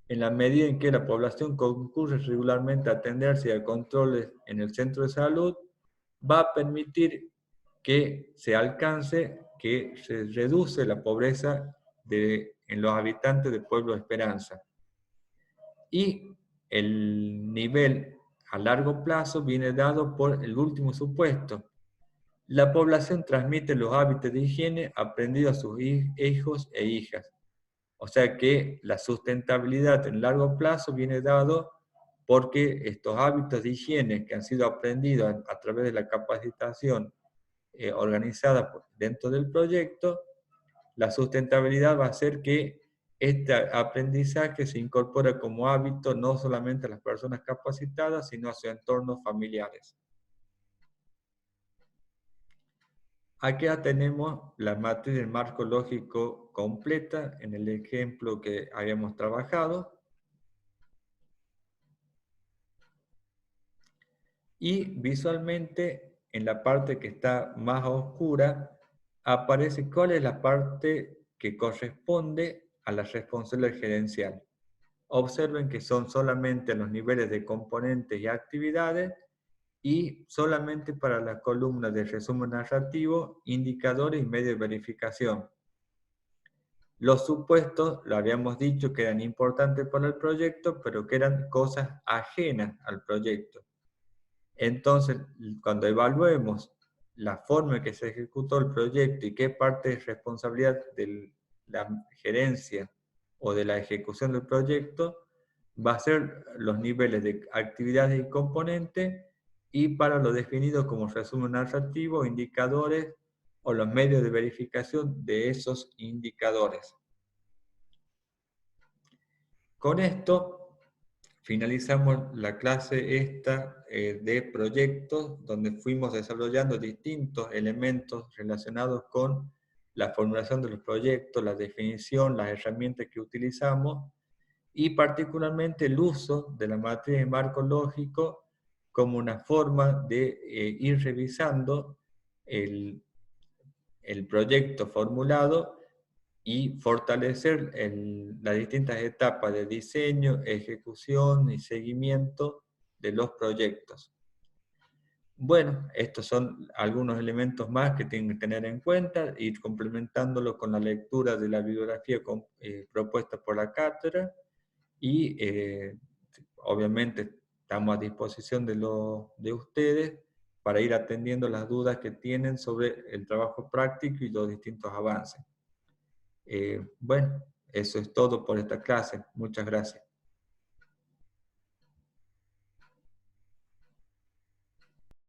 en la medida en que la población concurre regularmente a atenderse a controles en el centro de salud, va a permitir que se alcance, que se reduce la pobreza en los habitantes del Pueblo Esperanza. Y el nivel a largo plazo viene dado por el último supuesto. La población transmite los hábitos de higiene aprendidos a sus hijos e hijas. O sea que la sustentabilidad en largo plazo viene dado porque estos hábitos de higiene que han sido aprendidos a través de la capacitación organizada dentro del proyecto, la sustentabilidad va a hacer que este aprendizaje se incorpore como hábito no solamente a las personas capacitadas, sino a sus entornos familiares. Aquí ya tenemos la matriz del marco lógico completa en el ejemplo que habíamos trabajado. Y visualmente, en la parte que está más oscura, aparece cuál es la parte que corresponde a la responsabilidad gerencial. Observen que son solamente los niveles de componentes y actividades y solamente para las columnas de resumen narrativo, indicadores y medios de verificación. Los supuestos, lo habíamos dicho, que eran importantes para el proyecto, pero que eran cosas ajenas al proyecto. Entonces, cuando evaluemos la forma en que se ejecutó el proyecto y qué parte es responsabilidad de la gerencia o de la ejecución del proyecto, va a ser los niveles de actividades y componentes, y para lo definido como resumen narrativo, indicadores o los medios de verificación de esos indicadores. Con esto finalizamos la clase esta de proyectos, donde fuimos desarrollando distintos elementos relacionados con la formulación de los proyectos, la definición, las herramientas que utilizamos, y particularmente el uso de la matriz de marco lógico como una forma de ir revisando el proyecto formulado y fortalecer las distintas etapas de diseño, ejecución y seguimiento de los proyectos. Bueno, estos son algunos elementos más que tienen que tener en cuenta, ir complementándolo con la lectura de la bibliografía propuesta por la cátedra, y obviamente estamos a disposición de ustedes para ir atendiendo las dudas que tienen sobre el trabajo práctico y los distintos avances. Bueno, eso es todo por esta clase. Muchas gracias.